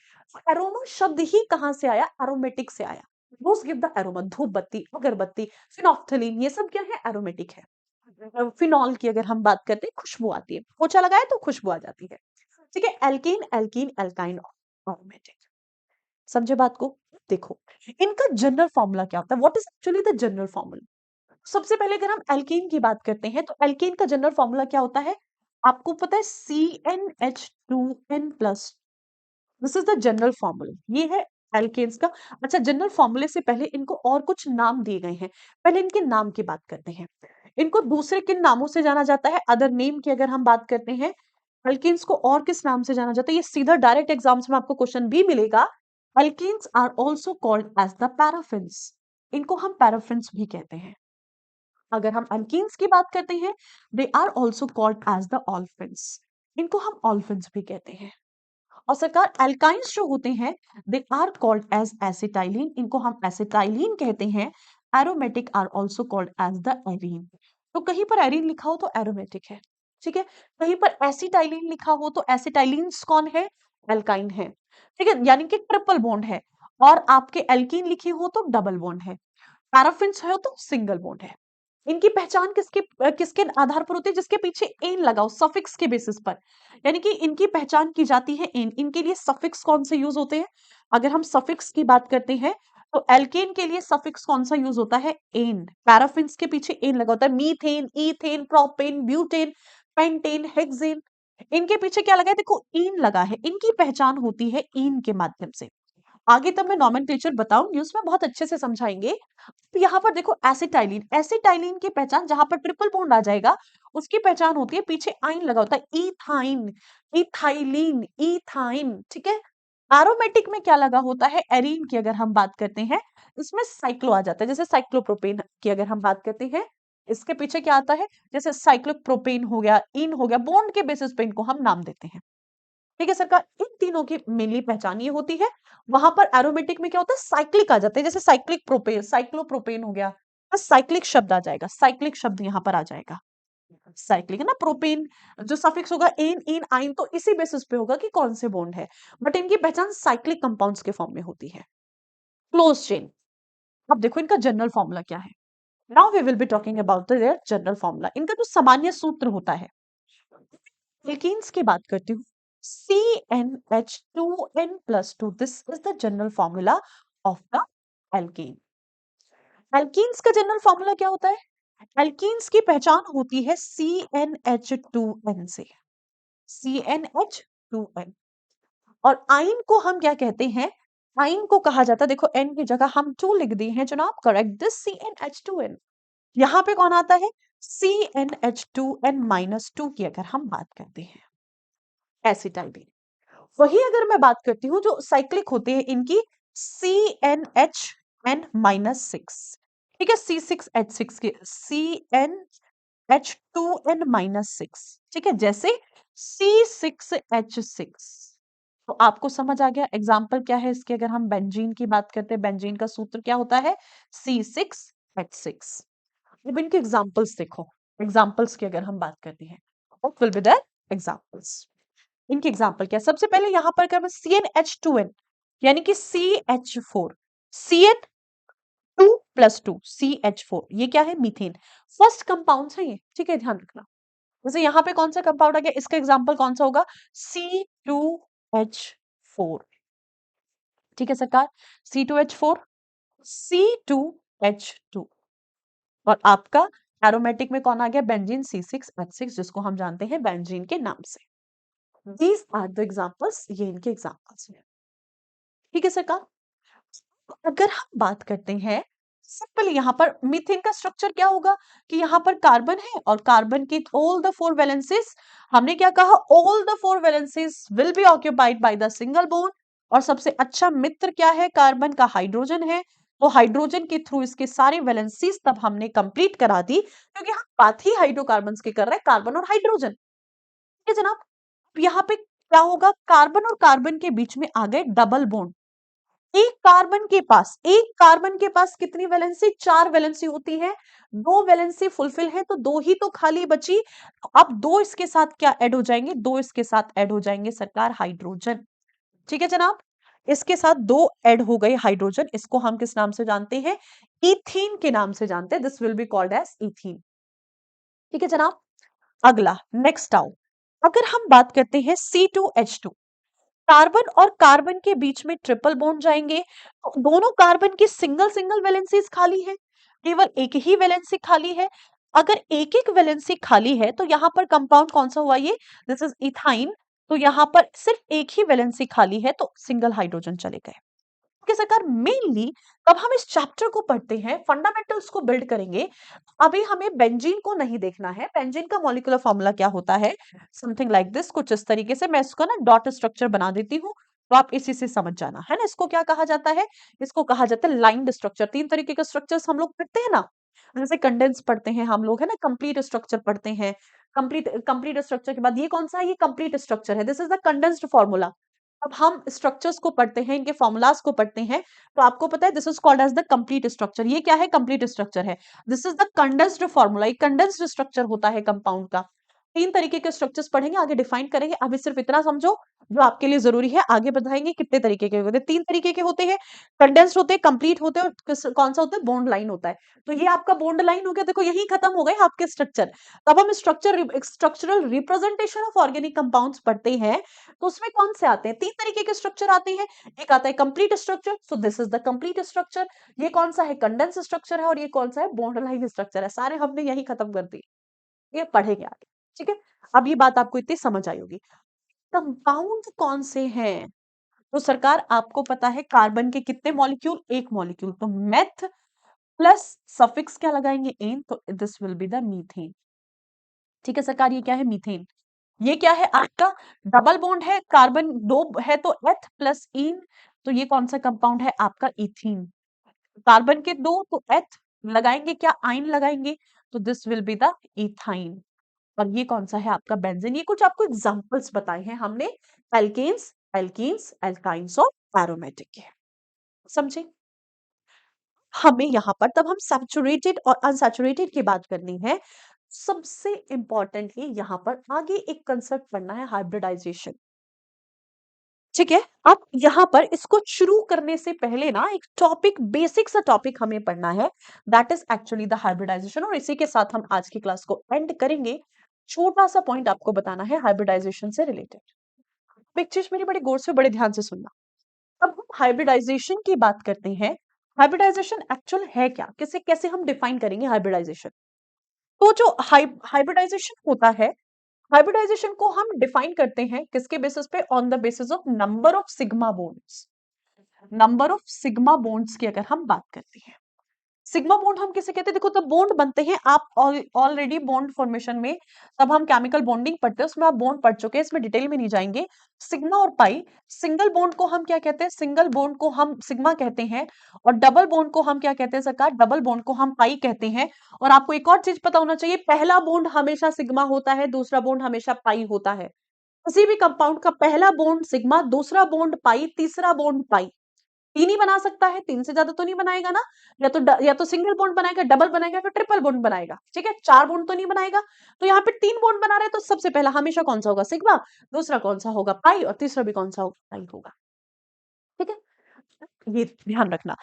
अरोमा शब्द ही कहां से आया, एरोमेटिक से आया। रोज गिव द अरोमा, धूप बत्ती, अगरबत्ती, फिनोफ्थलीन, ये सब क्या है, एरोमेटिक है। फिनॉल की अगर हम बात करते हैं, खुशबू आती है, पोछा लगाए तो खुशबू आ जाती है। ठीक है, एल्कीन एल्कीन एल्काइन एरोमेटिक, समझे बात को। देखो इनका जनरल फॉर्मूला क्या होता है, what is actually the general formula. सबसे पहले अगर हम एल्कीन की बात करते हैं तो एल्कीन का जनरल फॉर्मूला क्या होता है, आपको पता है, CnH2n plus, this is the general formula, ये है एल्केन्स का। अच्छा, जनरल फॉर्मूले से पहले इनको और कुछ नाम दिए गए हैं, पहले इनके नाम की बात करते हैं। इनको दूसरे किन नामों से जाना जाता है, अदर नेम की अगर हम बात करते हैं, एल्केन्स को और किस नाम से जाना जाता है, ये सीधा डायरेक्ट एग्जाम्स में आपको क्वेश्चन भी मिलेगा। Alkanes are also called as the paraffins, इनको हम पैराफिन्स भी कहते हैं। अगर हम अल्कीन्स की बात करते हैं, they are also called as the olefins, इनको हम ऑल्फिन्स भी कहते हैं। और सरकार एल्काइंस जो होते हैं, they are called as acetylene, इनको हम एसिटाइलिन कहते हैं। Aromatic are also called as the arene. तो कहीं पर एरीन लिखा हो तो एरोमेटिक है, ठीक है, कहीं पर एसिटाइलिन लिखा हो तो एसिटाइलिन्स कौन है, एल्काइन है। ठीक है, यानी कि ट्रिपल बॉन्ड है। और आपके एल्कीन लिखी हो तो डबल बॉन्ड है, पैराफिन्स है तो सिंगल बॉन्ड है। इनकी पहचान किसके किसके आधार पर होती है, जिसके पीछे एन लगाओ, सफिक्स के बेसिस पर, यानी कि इनकी पहचान की जाती है एन। इनके लिए सफिक्स कौन से यूज होते हैं, अगर हम सफिक्स की बात करते हैं तो एल्केन के लिए सफिक्स कौन सा यूज होता है, एन। पैराफिन्स के पीछे एन लगा होता है, methane, ethane, propane, butane, pentane, hexane, इनके पीछे क्या लगा है, देखो इन लगा है, इनकी पहचान होती है इन के माध्यम से। आगे तब मैं नॉमेनक्लेचर बताऊंगी, उसमें बहुत अच्छे से समझाएंगे। तो यहाँ पर देखो एसिटाइलिन, एसिटाइलिन की पहचान जहां पर ट्रिपल बॉन्ड आ जाएगा उसकी पहचान होती है, पीछे आइन लगा होता है, इथाइन, इथाइलिन, इथाइन। ठीक है, एरोमेटिक में क्या लगा होता है, एरीन की अगर हम बात करते हैं, इसमें साइक्लो आ जाता है, जैसे साइक्लोप्रोपेन की अगर हम बात करते हैं, इसके पीछे क्या आता है, जैसे साइक्लोप्रोपेन हो गया, इन हो गया, बॉन्ड के बेसिस पे इनको हम नाम देते हैं। ठीक है सरकार, इन तीनों की मेनली पहचान ये होती है। वहां पर एरोमेटिक में क्या होता है, साइक्लिक आ जाता है, जैसे साइक्लिक प्रोपेन, साइक्लोप्रोपेन हो गया, बस साइक्लिक शब्द आ जाएगा, साइक्लिक शब्द यहाँ पर आ जाएगा। साइक्लिक है ना, प्रोपेन जो सफिक्स होगा एन, इन, आइन, तो इसी बेसिस पे होगा कि कौन से बॉन्ड है, बट इनकी पहचान साइक्लिक कंपाउंड्स के फॉर्म में होती है। क्लोज चेन, अब देखो इनका जनरल फॉर्मूला क्या है। Now we will be talking about the general formula, इनका जो सामान्य सूत्र होता है, एल्कीन्स की बात करती हूँ, CnH2n plus 2, this is the general formula of the alkene. Alkenes का जनरल फॉर्मूला क्या होता है, एल्कीन्स की पहचान होती है CnH2n से, CnH2n। और आइन को हम क्या कहते हैं, आइन को कहा जाता है, देखो n की जगह हम 2 लिख दिए हैं जनाब, करेक्ट दिस CnH2n। यहाँ पे कौन आता है, CnH2n माइनस 2 की अगर हम बात करते हैं, एसिटाइलिन। वही अगर मैं बात करती हूँ जो साइक्लिक होते हैं इनकी, CnHn माइनस 6, ठीक है, C6H6 के, CnHn H2n-6, ठीक है, जैसे C6H6। तो आपको समझ आ गया एग्जाम्पल क्या है इसके। अगर हम बेंजीन की बात करते हैं, बेंजीन का सूत्र क्या होता है, C6H6। अब इनके एग्जाम्पल्स देखो, एग्जाम्पल्स की अगर हम बात करते हैं, what will be the examples. इनके एग्जाम्पल क्या है, सबसे पहले यहां पर क्या है, CnH2n यानी कि CH4, CN2 प्लस 2 CH4, ये क्या है, मीथेन। फर्स्ट कंपाउंड है ये, ठीक है, ध्यान रखना। जैसे यहाँ पे कौन सा कंपाउंड आ गया, इसका एग्जाम्पल कौन सा होगा, C2H4, ठीक है सरकार, C2H4, C2H2। और आपका एरोमेटिक में कौन आ गया, बेंजीन C6H6, जिसको हम जानते हैं बेंजीन के नाम से। दीज आर द एग्जाम्पल्स, ये इनके एग्जाम्पल्स हैं, ठीक है सरकार। अगर हम बात करते हैं सिंपल, यहाँ पर मीथेन का स्ट्रक्चर क्या होगा कि यहाँ पर कार्बन है और कार्बन की ऑल द फोर वैलेंसीज, हमने क्या कहा, all the four valencies will be occupied by the single bond. और सबसे अच्छा मित्र क्या है, कार्बन का हाइड्रोजन है। तो हाइड्रोजन के थ्रू इसके सारे वैलेंसीज तब हमने कंप्लीट करा दी, क्योंकि हम बात ही हाइड्रोकार्बन की कर रहे हैं, कार्बन और हाइड्रोजन, ठीक है जनाब। यहाँ पे क्या होगा, कार्बन और कार्बन के बीच में आ गए डबल बॉन्ड। एक कार्बन के पास कितनी वैलेंसी, 4 वैलेंसी होती है, 2 वैलेंसी फुलफिल है तो 2 ही तो खाली बची। तो अब 2 इसके साथ क्या ऐड हो जाएंगे, 2 इसके साथ ऐड हो जाएंगे सरकार हाइड्रोजन, ठीक है जनाब। इसके साथ 2 ऐड हो गए हाइड्रोजन, इसको हम किस नाम से जानते हैं, इथीन के नाम से जानते हैं, this will be called as ethene, ठीक है जनाब। अगला नेक्स्ट आओ, अगर हम बात करते हैं C2H2, कार्बन और कार्बन के बीच में ट्रिपल बॉन्ड जाएंगे, तो दोनों कार्बन की सिंगल सिंगल वैलेंसीज खाली है, केवल एक ही वैलेंसी खाली है। अगर एक एक वैलेंसी खाली है तो यहाँ पर कंपाउंड कौन सा हुआ, ये दिस इज इथाइन। तो यहाँ पर सिर्फ एक ही वैलेंसी खाली है तो सिंगल हाइड्रोजन चले गए। ओके सरकार, मेनली अब हम इस चैप्टर को पढ़ते हैं, फंडामेंटल्स को बिल्ड करेंगे। अभी हमें बेंजीन को नहीं देखना है, बेंजीन का मॉलिक्यूलर फॉर्मूला क्या होता है, समथिंग लाइक दिस, कुछ इस तरीके से। मैं इसको ना डॉट स्ट्रक्चर बना देती हूँ, तो आप इसी से समझ जाना है ना। इसको क्या कहा जाता है, इसको कहा जाता है लाइन्ड स्ट्रक्चर। 3 तरीके के स्ट्रक्चर्स हम लोग पढ़ते हैं ना, जैसे कंडेंस पढ़ते हैं हम लोग, है ना, कंप्लीट स्ट्रक्चर पढ़ते हैं। कंप्लीट कंप्लीट स्ट्रक्चर के बाद ये कौन सा है, ये कंप्लीट स्ट्रक्चर है, this is the condensed formula. अब हम स्ट्रक्चर्स को पढ़ते हैं, इनके फॉर्मूलाज को पढ़ते हैं, तो आपको पता है this is called as the complete structure. ये क्या है, कंप्लीट स्ट्रक्चर है। This is the condensed formula, एक कंडेंस्ड स्ट्रक्चर होता है कंपाउंड का। 3 तरीके के स्ट्रक्चर्स पढ़ेंगे, आगे डिफाइन करेंगे। अभी सिर्फ इतना समझो जो आपके लिए जरूरी है, आगे बताएंगे कितने तरीके के होते हैं। 3 तरीके के होते हैं, कंडेंस्ड होते हैं, कंप्लीट होते हैं, और कौन सा होता है, बॉन्ड लाइन होता है। तो ये आपका बॉन्ड लाइन हो गया, देखो यही खत्म हो गए आपके स्ट्रक्चर। तब हम structural representation of organic compounds पढ़ते हैं, तो उसमें कौन से आते हैं, 3 तरीके के स्ट्रक्चर आते हैं। एक आता है complete structure, so this is the complete structure. ये कौन सा है, कंडेंस स्ट्रक्चर है, और ये कौन सा है, बॉन्ड लाइन स्ट्रक्चर है। सारे हमने यही खत्म कर दिए, ये पढ़ेंगे आगे, ठीक है। अब ये बात आपको इतनी समझ आई होगी। कंपाउंड कौन से हैं, तो सरकार आपको पता है कार्बन के कितने मॉलिक्यूल, एक मॉलिक्यूल, तो मेथ प्लस सफिक्स क्या लगाएंगे, एन, तो this will be the methane, ठीक है सरकार। ये क्या है, मीथेन। ये क्या है आपका, डबल बॉन्ड है, कार्बन 2 है तो एथ प्लस इन, तो ये कौन सा कंपाउंड है आपका, इथीन। कार्बन के 2 तो एथ लगाएंगे, क्या आइन लगाएंगे, तो this will be the ethyne. और ये कौन सा है आपका, बेंजीन। ये कुछ आपको एग्जांपल्स बताए हैं हमने, एल्केन्स, एल्कीन्स, एल्काइंस और एरोमेटिक के, समझे। हमें यहाँ पर तब हम सैचुरेटेड और अनसैचुरेटेड की बात करनी है। सबसे इंपॉर्टेंटली यहाँ पर आगे एक कंसेप्ट पढ़ना है, हाइब्रिडाइजेशन, ठीक है। अब यहाँ पर इसको शुरू करने से पहले ना एक टॉपिक, बेसिक सा टॉपिक हमें पढ़ना है, that is actually the hybridization. और इसी के साथ हम आज की क्लास को एंड करेंगे। छोटा सा पॉइंट आपको बताना है हाइब्रिडाइजेशन से रिलेटेड। एक चीज मेरी बड़ी गौर से, बड़े ध्यान से सुनना। अब हम हाइब्रिडाइजेशन की बात करते हैं, हाइब्रिडाइजेशन एक्चुअल है क्या, किसे कैसे हम डिफाइन करेंगे हाइब्रिडाइजेशन। तो जो हाइब्रिडाइजेशन होता है, हाइब्रिडाइजेशन को हम डिफाइन करते हैं किसके बेसिस पे, on the basis of number of sigma bonds. Number of sigma bonds की अगर हम बात करते हैं, सिग्मा बॉन्ड हम किसे कहते हैं? देखो तब बॉन्ड बनते हैं, आप ऑलरेडी बॉन्ड फॉर्मेशन में तब हम केमिकल बॉन्डिंग पढ़ते हैं, उसमें आप बॉन्ड पढ़ चुके हैं, इसमें डिटेल में नहीं जाएंगे। सिग्मा और पाई, सिंगल बॉन्ड को हम क्या कहते हैं? सिंगल बॉन्ड को हम सिग्मा कहते हैं, और डबल बॉन्ड को हम क्या कहते हैं सरकार? डबल बॉन्ड को हम पाई कहते हैं। और आपको एक और चीज पता होना चाहिए, पहला बॉन्ड हमेशा सिग्मा होता है, दूसरा बॉन्ड हमेशा पाई होता है। किसी भी कंपाउंड का पहला बॉन्ड सिग्मा, दूसरा बॉन्ड पाई, तीसरा बॉन्ड पाई। 3 ही बना सकता है, 3 से ज्यादा तो नहीं बनाएगा ना। या तो सिंगल बॉन्ड बनाएगा, डबल बनाएगा, फिर ट्रिपल बॉन्ड बनाएगा, ठीक है। 4 बॉन्ड तो नहीं बनाएगा। तो यहाँ पे 3 बॉन्ड बना रहे हैं, तो सबसे पहला हमेशा कौन सा होगा? सिग्मा, दूसरा कौन सा होगा? पाई, और तीसरा भी कौन सा होगा? पाई होगा, ठीक है। ये ध्यान रखना।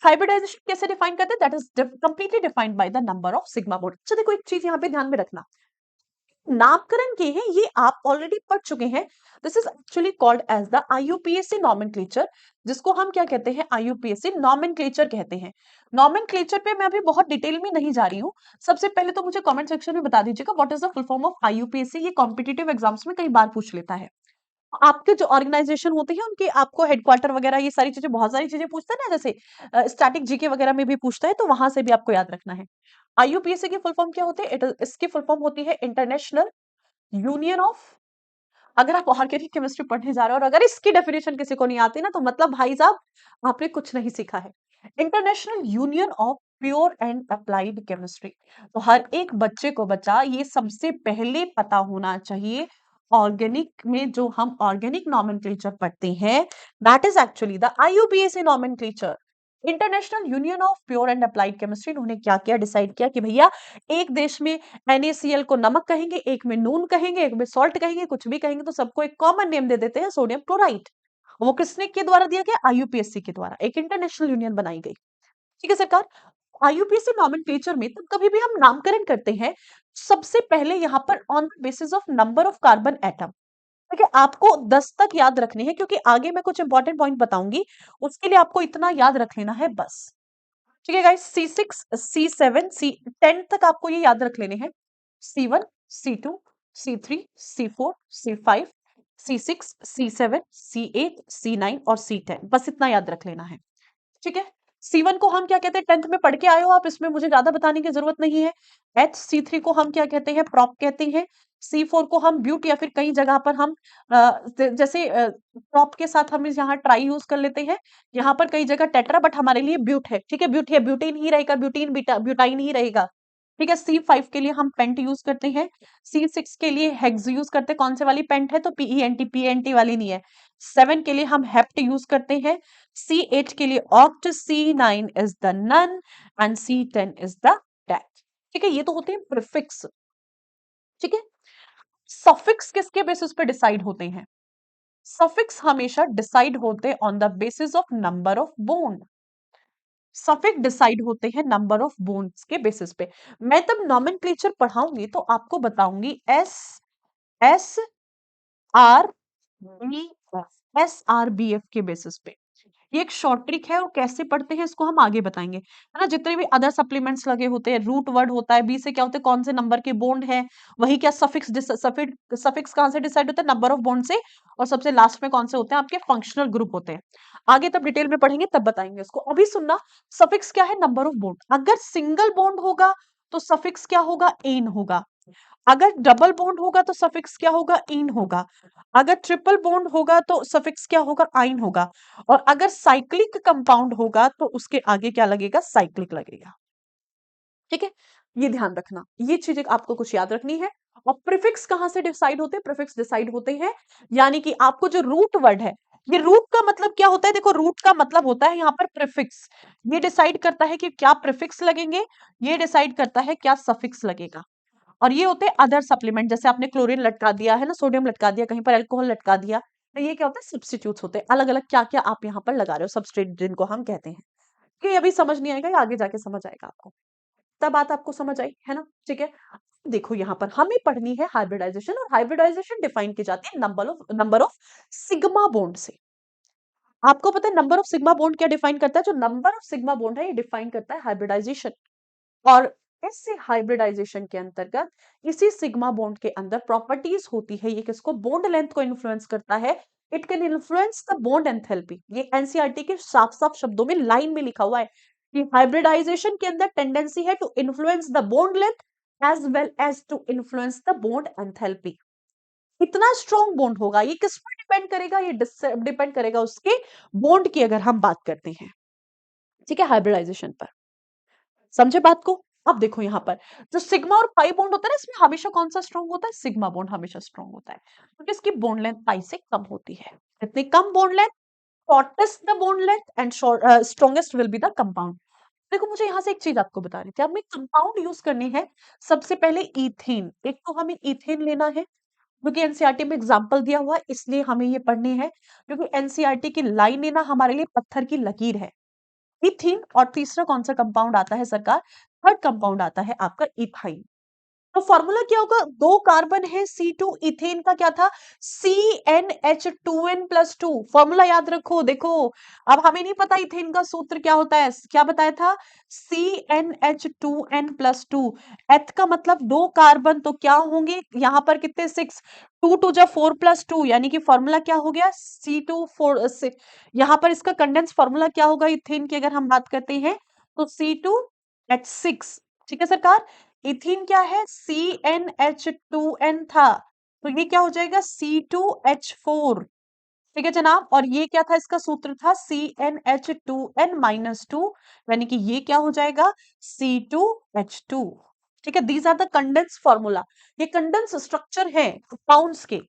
हाइब्रिडाइजेशन कैसे डिफाइन करते हैं? That is completely defined by the number of sigma bond. अच्छा देखो, एक चीज यहाँ पे ध्यान में रखना, नामकरण के हैं ये आप ऑलरेडी पढ़ चुके हैं। This is actually called as the IUPAC nomenclature, जिसको हम क्या कहते हैं? आईयूपीएसी नॉमेनक्लेचर कहते हैं। नॉमेनक्लेचर पे मैं अभी बहुत डिटेल में नहीं जा रही हूँ। सबसे पहले तो मुझे कमेंट सेक्शन में बता दीजिएगा what is the full form of IUPAC. ये कॉम्पिटिटिव एग्जाम्स में कई बार पूछ लेता है। आपके जो ऑर्गेनाइजेशन होते हैं उनके आपको हेडक्वार्टर वगैरह ये सारी चीजें, बहुत सारी चीजें पूछता है ना, जैसे स्टैटिक जीके वगैरह में भी पूछता है, तो वहां से भी आपको याद रखना है। आईयूपीएसी की फुल फॉर्म क्या होती है? इसकी फुल फॉर्म होती है इंटरनेशनल यूनियन ऑफ, अगर आप ऑर्गेनिक केमिस्ट्री पढ़ने जा रहे हो और अगर इसकी डेफिनेशन किसी को नहीं आती ना, तो मतलब भाई साहब आपने कुछ नहीं सीखा है। International union of pure and applied chemistry. तो हर एक बच्चे को बच्चा ये सबसे पहले पता होना चाहिए। ऑर्गेनिक में जो हम ऑर्गेनिक नॉमेनक्लेचर पढ़ते हैं, that is actually the IUPAC nomenclature. International union of pure and applied chemistry, उन्होंने क्या किया? डिसाइड किया कि भैया एक देश में NaCl को नमक कहेंगे, एक में नून कहेंगे, एक में सॉल्ट कहेंगे, कुछ भी कहेंगे, तो सबको एक कॉमन नेम दे देते हैं, सोडियम क्लोराइड। वो किसने के द्वारा दिया गया? आईयूपीएससी के द्वारा एक इंटरनेशनल यूनियन बनाई गई, ठीक है सरकार। आईयूपीएससी नॉमेनक्लेचर में तब कभी भी हम नामकरण करते हैं, सबसे पहले यहाँ पर on the basis of number of carbon atom, ठीक है। आपको 10 तक याद रखने हैं, क्योंकि आगे मैं कुछ इंपॉर्टेंट पॉइंट बताऊंगी, उसके लिए आपको इतना याद रख लेना है बस, ठीक है गाइस। C6, C7, C10 तक आपको ये याद रख लेने हैं। C1, C2, C3, C4, C5, C6, C7, C8, C9 और C10, बस इतना याद रख लेना है, ठीक है। C1 को हम क्या कहते हैं? 10th में पढ़ के आए हो आप, इसमें मुझे ज्यादा बताने की जरूरत नहीं है। C3 को हम क्या कहते हैं? प्रॉप कहते हैं। C4 को हम ब्यूट, या फिर कई जगह पर हम जैसे प्रॉप के साथ हम यहाँ ट्राई यूज कर लेते हैं, यहाँ पर कई जगह टेट्रा, बट हमारे लिए ब्यूट है, ठीक है। ब्यूट है, ब्यूटेन ही रहेगा, ब्यूटीन ब्यूटाइन ही रहेगा, ठीक है। C5 के लिए हम पेंट यूज करते हैं। C6 के लिए हेक्स यूज करते हैं, कौन से वाली पेंट है? तो PENT वाली नहीं है। 7 के लिए हम हेप्ट यूज करते हैं। C8 के लिए oct, C9 is the non, and C10 is the dec, ठीक है। ये तो होते हैं प्रीफिक्स, ठीक है। सफिक्स किसके बेसिस पे डिसाइड होते हैं? सफिक्स हमेशा डिसाइड होते हैं on the basis of number of bond. Suffix decide होते हैं नंबर ऑफ बोन्स के बेसिस पे। मैं तब नॉमेनक्लेचर पढ़ाऊंगी तो आपको बताऊंगी SRBF के बेसिस पे। ये एक शॉर्ट ट्रिक है, और कैसे पढ़ते हैं इसको हम आगे बताएंगे, है ना। जितने भी अदर सप्लीमेंट्स लगे होते हैं, रूट वर्ड होता है, बी से क्या होते हैं? कौन से नंबर के बॉन्ड है, वही क्या सफिक्स कहां से डिसाइड होता है? नंबर ऑफ बॉन्ड से। और सबसे लास्ट में कौन से होते हैं? आपके फंक्शनल ग्रुप होते हैं। आगे तब डिटेल में पढ़ेंगे, तब बताएंगे इसको। अभी सुनना, सफिक्स क्या है? Number of bond. अगर सिंगल बॉन्ड होगा तो सफिक्स क्या होगा? एन होगा। अगर डबल बॉन्ड होगा तो सफिक्स क्या होगा? इन होगा। अगर ट्रिपल बॉन्ड होगा तो सफिक्स क्या होगा? आइन होगा। और अगर साइक्लिक कंपाउंड होगा तो उसके आगे क्या लगेगा? साइक्लिक लगेगा, ठीक है। ये ध्यान रखना, ये चीजें आपको कुछ याद रखनी है। और प्रीफिक्स कहां से डिसाइड होते हैं? प्रीफिक्स डिसाइड होते हैं, यानी कि आपको जो रूट वर्ड है, ये रूट का मतलब क्या होता है? देखो, रूट का मतलब होता है यहाँ पर प्रीफिक्स। ये डिसाइड करता है कि क्या प्रीफिक्स लगेंगे, ये डिसाइड करता है क्या सफिक्स लगेगा। और ये होते हैं अदर सप्लीमेंट, जैसे आपने क्लोरीन लटका दिया है ना, सोडियम लटका दिया, कहीं पर अल्कोहल लटका दिया, तो ये क्या होता है? सब्स्टिट्यूट्स होते हैं। अलग अलग क्या क्या आप यहाँ पर लगा रहे हो, सबस्ट्रेट जिनको हम कहते हैं। कि अभी समझ नहीं आएगा, ये आगे जाके समझ आएगा आपको। तब बात आपको समझ आई है ना, ठीक है। देखो, यहाँ पर हमें पढ़नी है हाइब्रिडाइजेशन, और हाइब्रिडाइजेशन डिफाइन की जाती है नंबर ऑफ सिग्मा बॉन्ड से। आपको पता है नंबर ऑफ सिग्मा बॉन्ड क्या डिफाइन करता है? जो नंबर ऑफ सिग्मा बॉन्ड है, ये डिफाइन करता है हाइब्रिडाइजेशन। और इस हाइब्रिडाइजेशन के अंतर्गत इसी सिग्मा बॉन्ड के अंदर प्रॉपर्टीज होती है। ये किसको? बॉन्ड लेंथ को इन्फ्लुएंस करता है। It can influence the bond enthalpy. ये एनसीईआरटी के साफ साफ शब्दों में लाइन में लिखा हुआ है। कि हाइब्रिडाइजेशन के अंदर टेंडेंसी है to influence the bond length as well as to influence the bond enthalpy. कितना स्ट्रॉन्ग बॉन्ड होगा ये किस पर डिपेंड करेगा, ये डिपेंड करेगा उसके बॉन्ड की अगर हम बात करते हैं, ठीक है, हाइब्रिडाइजेशन पर। समझे बात को? अब देखो यहाँ पर जो सिग्मा और पाई बॉन्ड होता है ना, इसमें हमेशा कौन सा स्ट्रॉन्ग होता है? सिग्मा बॉन्ड हमेशा स्ट्रॉन्ग होता है, क्योंकि इसकी बॉन्ड लेंथ पाई से कम होती है। इतनी कम bond length, shortest the bond length and strongest will be the compound. देखो मुझे यहाँ से एक चीज आपको बता रही थी, अब हमें कंपाउंड यूज करनी है। सबसे पहले इथेन, एक तो हमें इथेन लेना है, क्योंकि एनसीईआरटी में एग्जाम्पल दिया हुआ है इसलिए हमें ये पढ़नी है, क्योंकि एनसीईआरटी की लाइन लेना हमारे लिए पत्थर की लकीर है। इथीन, और तीसरा कौन सा कंपाउंड आता है सरकार? थर्ड कंपाउंड आता है आपका इथाइन। तो फॉर्मूला क्या होगा? दो कार्बन है C2, इथेन का क्या था? CnH2n+2। फॉर्मूला याद रखो। देखो अब हमें नहीं पता इथेन का सूत्र क्या होता है, क्या बताया था? CnH2n+2। एथ का मतलब दो कार्बन, तो क्या होंगे यहाँ पर कितने? 6। 2 टू जा 4+2, यानी कि फॉर्मूला क्या हो गया? C2 4 यहाँ पर इसका कंडेंस फॉर्मूला क्या होगा इथेन की अगर हम बात करते हैं? तो C2H6। ठीक है सरकार। इथीन क्या है? CnH2n था, तो ये क्या हो जाएगा? C2H4। ठीक है जनाब, और ये क्या था? इसका सूत्र था CnH2n-2, यानी कि ये क्या हो जाएगा? C2H2। ठीक है, these are the condense formula. ये कंडेंस स्ट्रक्चर है कंपाउंड्स के।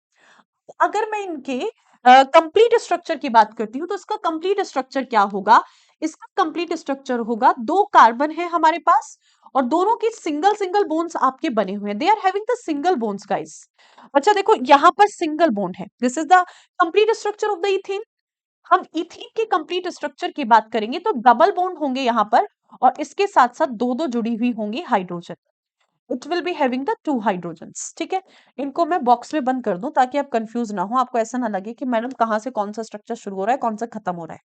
अगर मैं इनके कंप्लीट स्ट्रक्चर की बात करती हूँ, तो इसका कंप्लीट स्ट्रक्चर क्या होगा? इसका कंप्लीट स्ट्रक्चर होगा, दो कार्बन है हमारे पास और दोनों की सिंगल सिंगल बोन्स आपके बने हुए हैं। They are having the single bonds guys. अच्छा देखो यहाँ पर सिंगल बोन्ड है, this is the complete structure of the ethene. हम इथीन के कंप्लीट स्ट्रक्चर की बात करेंगे तो डबल बोन्ड होंगे यहाँ पर, और इसके साथ साथ दो दो जुड़ी हुई होंगी hydrogen. It will be having the two hydrogens. ठीक है, इनको मैं बॉक्स में बंद कर दूं ताकि आप कंफ्यूज ना हो, आपको ऐसा ना लगे कि मैडम कहाँ से कौन सा स्ट्रक्चर शुरू हो रहा है, कौन सा खत्म हो रहा है।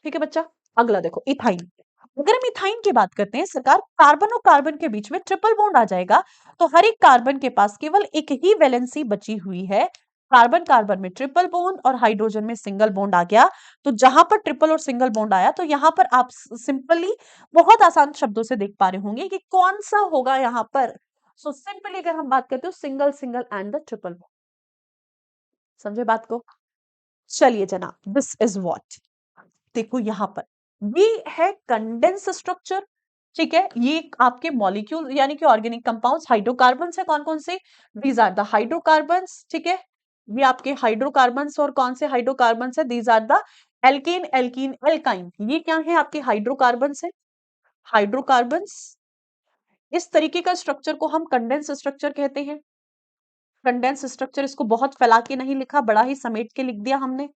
ठीक है बच्चा, अगला देखो इथाइन। अगर हम इथाइन की बात करते हैं सरकार, कार्बन और कार्बन के बीच में ट्रिपल बॉन्ड आ जाएगा, तो हर एक कार्बन के पास केवल एक ही वैलेंसी बची हुई है। कार्बन कार्बन में ट्रिपल बॉन्ड और हाइड्रोजन में सिंगल बॉन्ड आ गया। तो जहां पर ट्रिपल और सिंगल बॉन्ड आया, तो यहां पर आप सिंपली बहुत आसान शब्दों से देख पा रहे होंगे कि कौन सा होगा यहां पर। सो सिंपली अगर हम बात करते हो single single and the triple bond. समझे बात को? चलिए जनाब, दिस इज व्हाट। देखो यहाँ पर ये है कंडेंस स्ट्रक्चर। ठीक है, ये आपके मॉलिक्यूल यानी कि ऑर्गेनिक कंपाउंड्स, हाइड्रोकार्बन्स है कौन कौन से? These are the hydrocarbons. ठीक है, ये आपके हाइड्रोकार्बन्स, और कौन से हाइड्रोकार्बन्स है? These are the alkane alkene alkyne. ये क्या है? आपके हाइड्रोकार्बन्स है, हाइड्रोकार्बन्स। इस तरीके का स्ट्रक्चर को हम कंडेंस स्ट्रक्चर कहते हैं। कंडेंस स्ट्रक्चर, इसको बहुत फैला के नहीं लिखा, बड़ा ही समेट के लिख दिया हमने।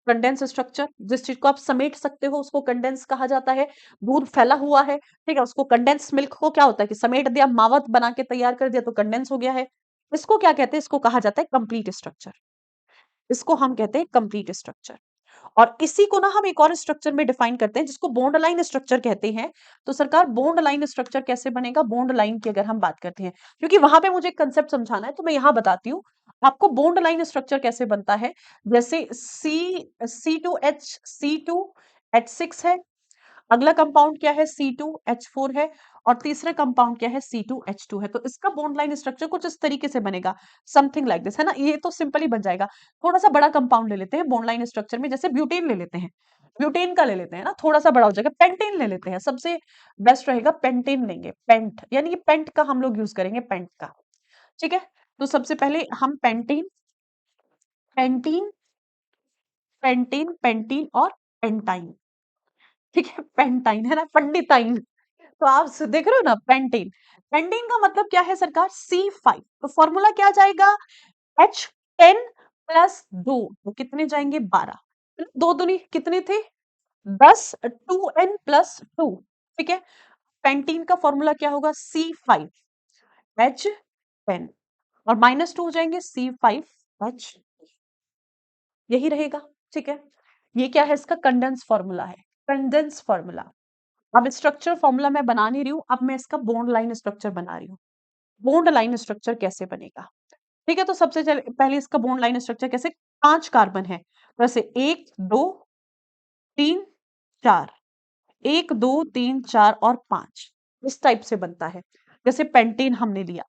कंडेंस स्ट्रक्चर, जिस चीज को आप समेट सकते हो उसको कंडेंस कहा जाता है। दूध फैला हुआ है, ठीक है, उसको कंडेंस मिल्क को क्या होता है कि समेट दिया, मावत बना के तैयार कर दिया, तो कंडेंस हो गया है। इसको क्या कहते हैं? इसको कहा जाता है कंप्लीट स्ट्रक्चर। इसको हम कहते हैं कंप्लीट स्ट्रक्चर। और इसी को ना हम एक और स्ट्रक्चर में डिफाइन करते हैं जिसको बॉन्ड लाइन स्ट्रक्चर कहते हैं। तो सरकार बॉन्ड लाइन स्ट्रक्चर कैसे बनेगा? बॉन्ड लाइन की अगर हम बात करते हैं, क्योंकि वहां पे मुझे कंसेप्ट समझाना है, तो मैं यहां बताती हूँ आपको बॉन्ड लाइन स्ट्रक्चर कैसे बनता है। जैसे C2H6 है, अगला कंपाउंड क्या है? C2H4 है, और तीसरा कंपाउंड क्या है? C2H2 है। तो इसका बॉन्ड लाइन स्ट्रक्चर कुछ इस तरीके से बनेगा, समथिंग लाइक दिस, है ना? ये तो सिंपली बन जाएगा। थोड़ा सा बड़ा कंपाउंड ले लेते हैं बॉन्ड लाइन स्ट्रक्चर में, जैसे ब्यूटेन ले लेते हैं, ब्यूटेन का ले लेते हैं ना, थोड़ा सा बड़ा हो जाएगा। पेंटेन ले लेते हैं, सबसे बेस्ट रहेगा पेंटेन लेंगे, पेंट यानी कि पेंट का हम लोग यूज करेंगे, पेंट का। ठीक है, तो सबसे पहले हम पेंटीन, पेंटीन, पेंटीन, पेंटीन और पेंटाइन। ठीक है, पेंटाइन है ना, पंडिताइन। तो आप देख रहे हो ना, पेंटेन। पेंटेन का मतलब क्या है सरकार? C5। तो फॉर्मूला क्या जाएगा? H10+2, तो कितने जाएंगे? 12। दो दूनी कितने थे? 10, 2n+2। ठीक है, पेंटीन का फॉर्मूला क्या होगा? C5H10, और -2 हो जाएंगे C5H, यही रहेगा। ठीक है, ये क्या है? इसका कंडेंस फॉर्मूला है, कंडेंस फॉर्मूला। अब स्ट्रक्चर फॉर्मूला मैं बना नहीं रही हूँ, अब मैं इसका बॉन्ड लाइन स्ट्रक्चर बना रही हूँ। बॉन्ड लाइन स्ट्रक्चर कैसे बनेगा? ठीक है, तो सबसे पहले इसका बॉन्ड लाइन स्ट्रक्चर कैसे? 5 कार्बन है, वैसे 1 2 3 4, 1 2 3 4 और 5 इस टाइप से बनता है। जैसे पेंटेन हमने लिया,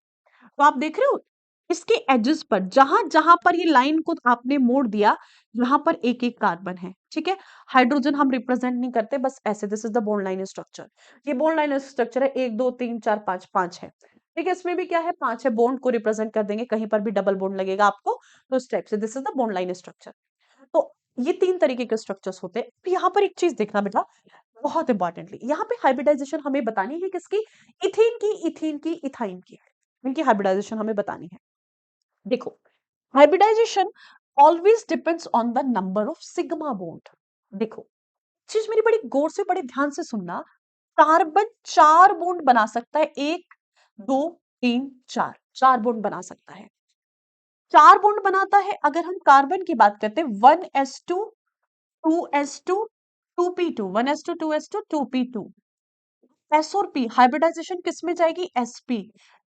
तो आप देख रहे हो इसके एजेस पर जहां जहां पर ये लाइन को आपने मोड़ दिया, यहाँ पर एक एक कार्बन है, ठीक है। हाइड्रोजन हम रिप्रेजेंट नहीं करते, बस ऐसे, this is the bond line structure. ये बॉन्ड लाइन स्ट्रक्चर है, 1 2 3 4 5, 5 है, ठीक है। इसमें भी क्या है, 5 है, बॉन्ड को रिप्रेजेंट कर देंगे, कहीं पर भी डबल बॉन्ड लगेगा आपको, तो इस टाइप से this is the bond line structure. तो ये 3 तरीके के स्ट्रक्चर्स होते हैं। तो यहाँ पर एक चीज देखना बेटा, बहुत इंपॉर्टेंटली, यहाँ पे हाइब्रिडाइजेशन हमें बतानी है किसकी, इथीन की, इथाइन की, इनकी हाइब्रिडाइजेशन हमें बतानी है। देखो, hybridization always depends on the number of sigma bond. देखो, चीज मेरी बड़ी गौर से, बड़े ध्यान से सुनना। कार्बन 4 बॉन्ड बना सकता है, 1 2 3 4, 4 बॉन्ड बना सकता है। 4 बॉन्ड बनाता है, अगर हम कार्बन की बात करते हैं, 1s2 2s2 2p2, 1s2 2s2 2p2। S और पी हाइब्रिडाइजेशन किस में जाएगी, एसपी।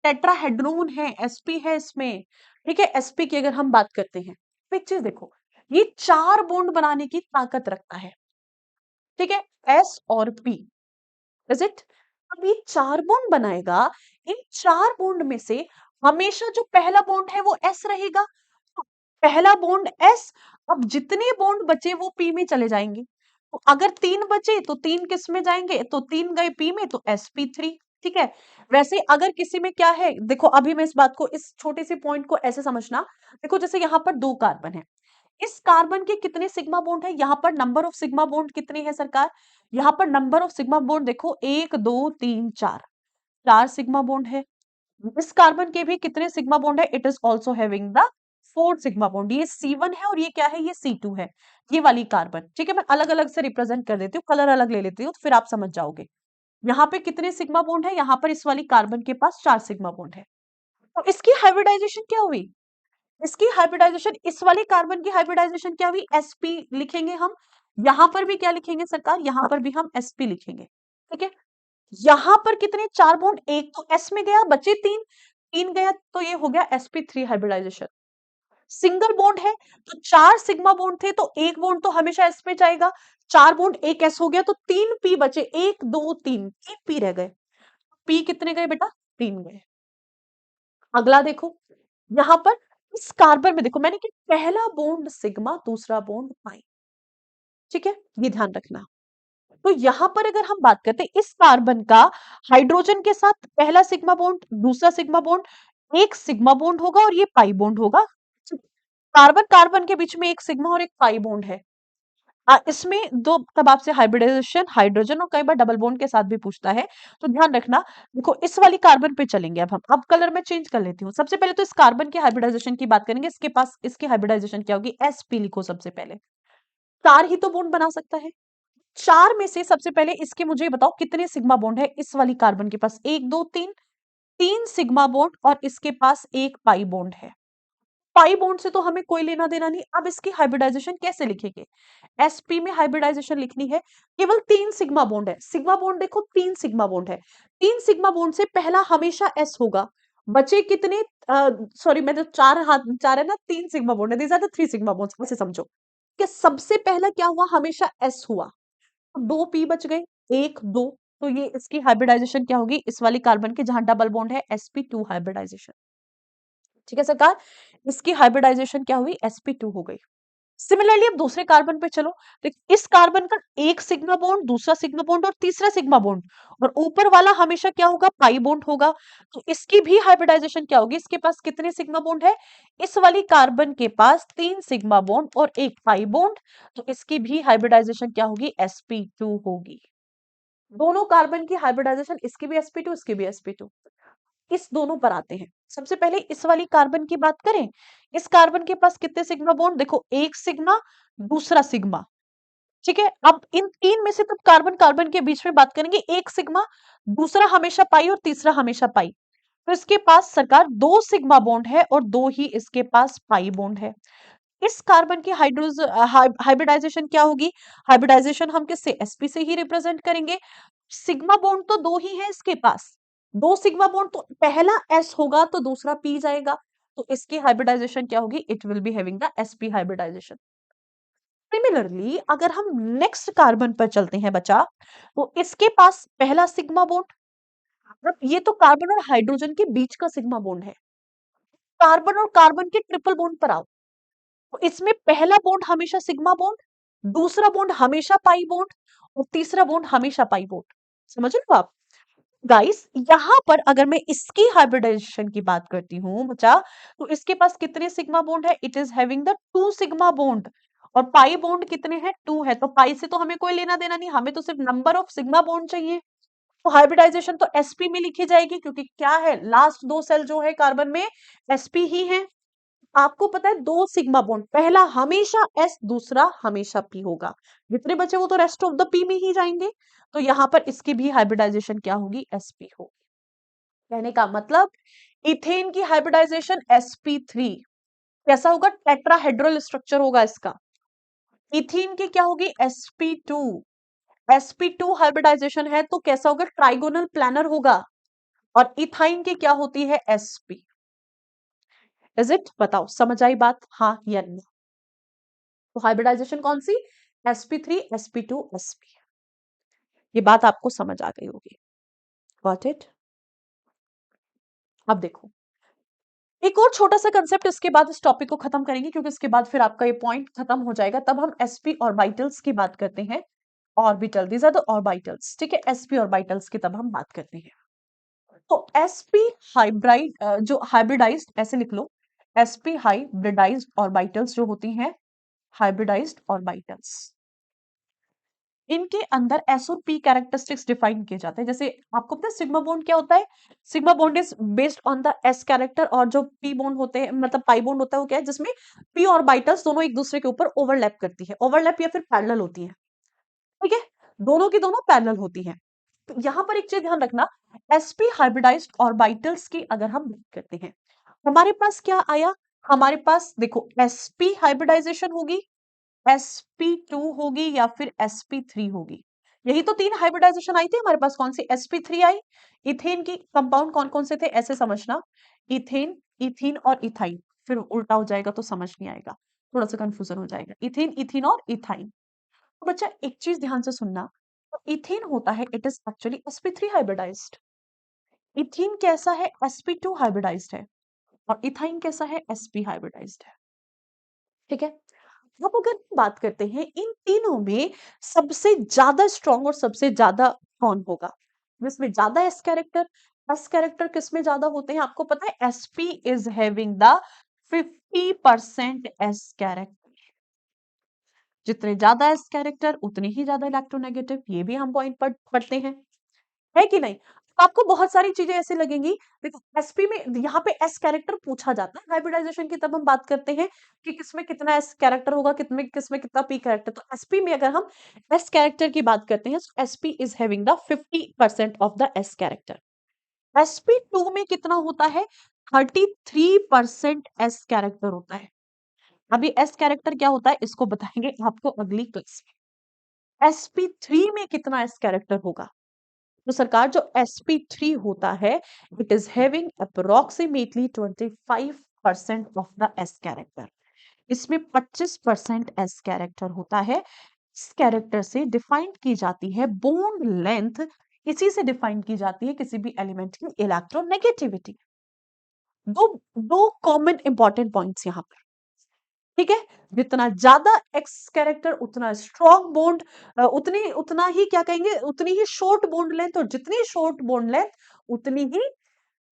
टेट्राहेड्रोन है, एसपी है इसमें, ठीक है। एसपी की अगर हम बात करते हैं, तो एक चीज देखो, ये 4 बॉन्ड बनाने की ताकत रखता है, ठीक है, एस और पी, इज इट। अब ये 4 बॉन्ड बनाएगा, इन 4 बॉन्ड में से हमेशा जो पहला बॉन्ड है वो एस रहेगा, तो पहला बॉन्ड एस। अब जितने बॉन्ड बचे वो पी में चले जाएंगे, तो अगर 3 बचे तो 3 किस में जाएंगे, तो 3 गए पी में, तो sp3, ठीक है। वैसे अगर किसी में क्या है, देखो अभी मैं इस बात को, इस छोटे से पॉइंट को ऐसे समझना। देखो जैसे यहाँ पर 2 कार्बन है, इस कार्बन के कितने सिग्मा बॉन्ड है, यहाँ पर नंबर ऑफ सिग्मा बॉन्ड कितने हैं सरकार, यहाँ पर नंबर ऑफ सिग्मा बॉन्ड देखो, 1 2 3 4, 4 सिग्मा बॉन्ड है। इस कार्बन के भी कितने सिग्मा बॉन्ड है, it is also having the 4 sigma bond. ये C1 है और ये क्या है, ये C2 है, ये वाली कार्बन, ठीक है। मैं अलग अलग से रिप्रेजेंट कर देती हूँ, कलर अलग ले लेती हूँ, तो फिर आप समझ जाओगे। यहाँ पे कितने सिग्मा बॉन्ड है, यहाँ पर इस वाली कार्बन के पास 4 सिग्मा बॉन्ड है। तो इसकी हाइब्रिडाइजेशन क्या हुई, इसकी हाइब्रिडाइजेशन, इस वाले कार्बन की हाइब्रिडाइजेशन क्या हुई, sp लिखेंगे हम। यहाँ पर भी क्या लिखेंगे सरकार, यहाँ पर भी हम sp लिखेंगे, ठीक है। यहाँ पर कितने 4 बॉन्ड, एक तो s में गया, बचे 3, 3 गया, तो ये हो गया sp3 हाइब्रिडाइजेशन। सिंगल बॉन्ड है, तो 4 सिग्मा बॉन्ड थे, तो एक बॉन्ड तो हमेशा s में जाएगा, 4 बॉन्ड एक s हो गया, तो 3 p बचे, 1 2 3, 3 p रह गए। p कितने गए बेटा, 3 गए। अगला देखो, यहाँ पर इस कार्बन में देखो, मैंने कि पहला बॉन्ड सिग्मा, दूसरा बॉन्ड पाई, ठीक है, ये ध्यान रखना। तो यहाँ पर अगर हम बात करते हैं, इस कार्बन का हाइड्रोजन के साथ पहला सिग्मा बॉन्ड, दूसरा सिग्मा बॉन्ड, एक सिग्मा बॉन्ड होगा और ये पाई बॉन्ड होगा। कार्बन कार्बन के बीच में एक सिग्मा और एक पाई बॉन्ड है। इसमें दो, तब आपसे हाइब्रिडाइजेशन हाइड्रोजन और कई बार डबल बॉन्ड के साथ भी पूछता है, तो ध्यान रखना। देखो इस वाली कार्बन पे चलेंगे अब हम, अब कलर में चेंज कर लेती हूँ। सबसे पहले तो इस कार्बन की हाइब्रिडाइजेशन की बात करेंगे, इसके पास इसकी हाइब्रिडाइजेशन क्या होगी, sp लिखो सबसे पहले। 4 ही तो बॉन्ड बना सकता है, 4 में से सबसे पहले इसके मुझे ये बताओ कितने सिग्मा बॉन्ड है, इस वाली कार्बन के पास 1 2 3, 3 सिग्मा बॉन्ड और इसके पास एक पाई बॉन्ड है। पाई बॉन्ड से तो हमें कोई लेना देना नहीं। अब इसकी हाइब्रिडाइजेशन कैसे लिखेंगे, sp में हाइब्रिडाइजेशन लिखनी है, केवल 3 सिग्मा बॉन्ड है, सिग्मा बॉन्ड देखो 3 सिग्मा बॉन्ड है, 3 सिग्मा बॉन्ड से पहला हमेशा s होगा। बचे कितने, सॉरी मैं तो 4 हाथ 4 है ना, 3 सिग्मा बॉन्ड है, these are the 3 sigma bonds, ऐसे समझो कि सबसे पहला क्या हुआ, हमेशा s हुआ, तो 2 p बच गए, 1 2, तो ये इसकी हाइब्रिडाइजेशन क्या होगी, इस वाली कार्बन के जहां डबल बॉन्ड है sp2 हाइब्रिडाइजेशन, ठीक है सरकार। इसकी हाइब्रिडाइजेशन क्या हुई, sp2 हो गई। सिमिलरली अब दूसरे कार्बन पे चलो, देख इस कार्बन का एक सिग्मा बॉन्ड, दूसरा सिग्मा बॉन्ड और तीसरा सिग्मा बॉन्ड, और ऊपर वाला हमेशा क्या होगा, पाई बॉन्ड होगा। तो इसकी भी हाइब्रिडाइजेशन क्या होगी, इसके पास कितने सिग्मा बॉन्ड है, इस वाली कार्बन के पास 3 सिग्मा बॉन्ड और एक पाई बॉन्ड, तो इसकी भी हाइब्रिडाइजेशन क्या होगी, sp2 होगी। दोनों कार्बन की हाइब्रिडाइजेशन, इसकी भी sp2 इसकी भी sp2। इस दोनों पर आते हैं। सबसे पहले इस वाली कार्बन की बात करें, इस कार्बन के पास कितने सिग्मा बॉन्ड, देखो एक सिग्मा, दूसरा सिग्मा, ठीक है। अब इन 3 में से तब कार्बन कार्बन के बीच में बात करेंगे, एक सिग्मा, दूसरा हमेशा पाई और तीसरा हमेशा पाई, तो इसके पास सरकार 2 सिग्मा बॉन्ड है और 2 ही इसके पास पाई बॉन्ड है। इस कार्बन की हाइब्रिडाइजेशन क्या होगी, हाइब्रिडाइजेशन हम किससे, sp से ही रिप्रेजेंट करेंगे। सिग्मा बॉन्ड तो 2 ही है इसके पास, 2 सिग्मा बॉन्ड, तो पहला s होगा तो दूसरा p जाएगा, तो इसकी हाइब्रिडाइजेशन क्या होगी, it will be having the sp hybridization. Similarly अगर हम नेक्स्ट कार्बन पर चलते हैं बच्चा, तो इसके पास पहला सिग्मा बॉन्ड, मतलब ये तो कार्बन और हाइड्रोजन के बीच का सिग्मा बॉन्ड है। कार्बन और कार्बन के ट्रिपल बॉन्ड पर आओ, तो इसमें पहला बॉन्ड हमेशा सिग्मा बॉन्ड, दूसरा बॉन्ड हमेशा पाई बॉन्ड, और तीसरा बॉन्ड हमेशा पाई बॉन्ड। समझ रहे हो आप गाइस? यहां पर अगर मैं इसकी हाइब्रिडाइजेशन की बात करती हूँ बच्चा, तो इसके पास कितने सिग्मा बॉन्ड है? It is having the 2 sigma bond, और पाई बॉन्ड कितने हैं? 2 है। तो पाई से तो हमें कोई लेना देना नहीं, हमें तो सिर्फ नंबर ऑफ सिग्मा बॉन्ड चाहिए। तो हाइब्रिडाइजेशन तो sp में लिखी जाएगी, क्योंकि क्या है, लास्ट 2 सेल जो है कार्बन में sp ही है। आपको पता है 2 सिग्मा बॉन्ड, पहला हमेशा s, दूसरा हमेशा p होगा। जितने बचे वो तो रेस्ट ऑफ द p में ही जाएंगे। तो यहां पर इसकी भी हाइब्रिडाइजेशन क्या होगी? sp होगी। कहने का मतलब इथेन की हाइब्रिडाइजेशन sp3 कैसा होगा? टेट्राहेड्रल स्ट्रक्चर होगा इसका। इथीन की क्या होगी? sp2। sp2 हाइब्रिडाइजेशन है तो कैसा होगा? ट्राइगोनल प्लानर होगा। और इथाइन की क्या होती है? sp। Is it? बताओ, समझ आई बात? हाँ या नहीं? तो हाइब्रिडाइजेशन कौन सी? sp3 sp2 sp। ये बात आपको समझ आ गई होगी। Got it? अब देखो, एक और छोटा सा कंसेप्ट, इसके बाद इस टॉपिक को खत्म करेंगे, क्योंकि इसके बाद फिर आपका ये पॉइंट खत्म हो जाएगा। तब हम sp ऑर्बिटल्स की बात करते हैं। Orbital, these are the orbitals, ठीक है? sp ऑर्बिटल्स की तब हम बात करते हैं। तो sp हाइब्रिड, जो हाइब्रिडाइज्ड, ऐसे लिख लो, sp हाइब्रिडाइज्ड ऑर्बिटल्स जो होती हैं, हाइब्रिडाइज्ड ऑर्बिटल्स, इनके अंदर एस और पी कैरेक्टरिस्टिक्स डिफाइन किए जाते हैं। जैसे आपको पता है सिग्मा बॉन्ड क्या होता है? Sigma bond is based on the S character, और जो पी बॉन्ड होते हैं, मतलब पाई बॉन्ड होता है, वो क्या है? जिसमें पी ऑर्बिटल्स दोनों एक दूसरे के ऊपर ओवरलैप करती है, ओवरलैप या फिर पैरेलल होती है, ठीक है? दोनों की दोनों पैरेलल होती है। तो यहाँ पर एक चीज ध्यान रखना, sp हाइब्रिडाइज्ड ऑर्बिटल्स की अगर हम बात करते हैं, हमारे पास क्या आया? हमारे पास देखो sp हाइब्रिडाइजेशन होगी, sp2 होगी, या फिर sp3 होगी। यही तो 3 हाइब्रिडाइजेशन आई थी हमारे पास। कौन सी? sp3 आई। इथेन की कंपाउंड कौन कौन से थे, ऐसे समझना, इथेन, इथीन और इथाइन। फिर उल्टा हो जाएगा तो समझ नहीं आएगा, थोड़ा सा कंफ्यूजन हो जाएगा। इथेन, इथीन और इथाइन। तो बच्चा एक चीज ध्यान से सुनना, तो इथेन होता है, it is actually sp3 hybridised. Ethene कैसा है? sp2 हाइब्रिडाइज्ड है। और इथाइन कैसा है? sp हाइब्रिडाइज्ड है, ठीक है? अब अगर बात करते हैं इन तीनों में सबसे ज्यादा स्ट्रॉन्ग और सबसे ज्यादा कौन होगा, जिसमें ज्यादा एस कैरेक्टर किसमें ज्यादा होते हैं? आपको पता है sp is having the 50% S character. जितने ज्यादा एस कैरेक्टर उतने ही ज्यादा इलेक्ट्रोनेगेटिव, ये भी हम पॉइंट पढ़ते हैं, है कि नहीं? तो आपको बहुत सारी चीजें ऐसे लगेंगी। देखो एसपी में यहाँ पे एस कैरेक्टर पूछा जाता है हाइब्रिडाइजेशन की, तब हम बात करते हैं कि किसमें कितना एस कैरेक्टर होगा, कितने किसमें कितना पी कैरेक्टर। तो एसपी में अगर हम एस कैरेक्टर की बात करते हैं, SP is having the 50% of the S character. sp2 में कितना होता है? 33% एस कैरेक्टर होता है। अभी एस कैरेक्टर क्या होता है इसको बताएंगे आपको अगली क्लास में। sp3 में कितना एस कैरेक्टर होगा? तो सरकार जो sp3 होता है, it is having approximately 25% of the S character. इसमें 25% एस कैरेक्टर होता है। इस कैरेक्टर से डिफाइन की जाती है बॉन्ड लेंथ, इसी से डिफाइन की जाती है किसी भी एलिमेंट की इलेक्ट्रोनेगेटिविटी। दो दो कॉमन इंपॉर्टेंट पॉइंट्स यहाँ पर, ठीक है? जितना ज्यादा एक्स कैरेक्टर उतना स्ट्रॉन्ग बॉन्ड, उतनी उतना ही क्या कहेंगे, उतनी ही शॉर्ट बॉन्ड लेंथ, और जितनी शॉर्ट बॉन्ड लेंथ उतनी ही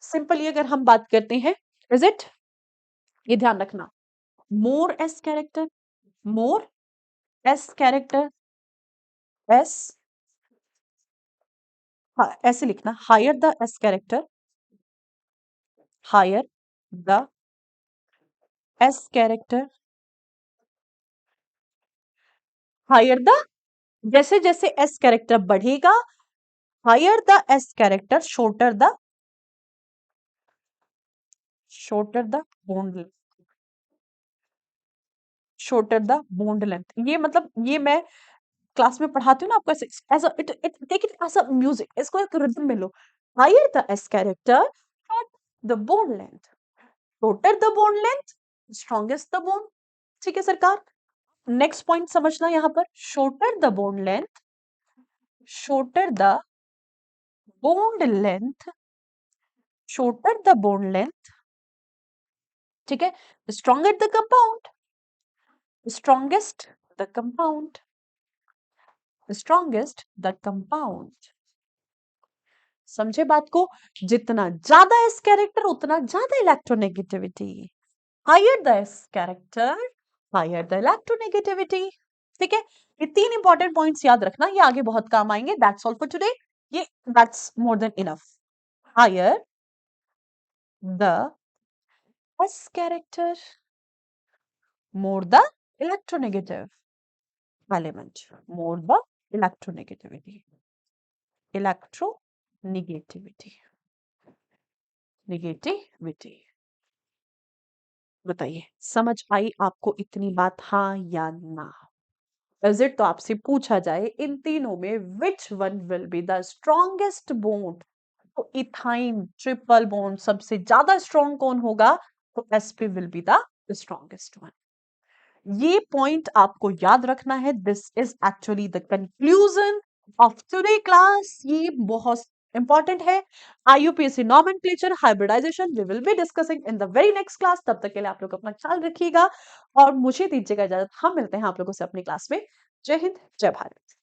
सिंपली अगर हम बात करते हैं, इज इट? ये ध्यान रखना, more s character, more s character, s, हाँ ऐसे लिखना, higher the S character, higher the S character, higher the, जैसे जैसे एस कैरेक्टर बढ़ेगा, higher the S character, shorter the bond, shorter the bond length. ये मतलब ये मैं क्लास में पढ़ाती हूँ ना आपको, ऐसे as it it take it as a music, इसको एक रिदम में लो। Higher the S character, the bond length, shorter the bond length, strongest the bond, ठीक है सरकार? नेक्स्ट पॉइंट समझना यहां पर, shorter the bond length, shorter the bond length, shorter the bond length, ठीक है, stronger the compound, strongest the compound, strongest the compound. समझे बात को, जितना ज्यादा एस कैरेक्टर उतना ज्यादा electronegativity, higher the S character higher the electronegativity. ठीक है, ये तीन इंपॉर्टेंट पॉइंट्स याद रखना, ये आगे बहुत काम आएंगे। दैट्स ऑल फॉर टुडे, ये that's more than enough. Higher the S character, more the electronegative element, more the electronegativity, electronegativity, negativity। बताइए, समझ आई आपको इतनी बात, हाँ या ना? Is it? तो आपसे पूछा जाए इन तीनों में which one will be the strongest bond, तो इथाइन ट्रिपल बॉन्ड सबसे ज्यादा स्ट्रॉन्ग कौन होगा? तो sp will be the strongest one. ये पॉइंट आपको याद रखना है। This is actually the conclusion of today class. ये बहुत इंपॉर्टेंट है। IUPAC nomenclature, hybridisation we will be discussing in the very next class. तब तक के लिए आप लोग अपना ख्याल रखिएगा और मुझे दीजिएगा इजाजत। हम मिलते हैं आप लोगों से अपनी क्लास में। जय हिंद, जय भारत।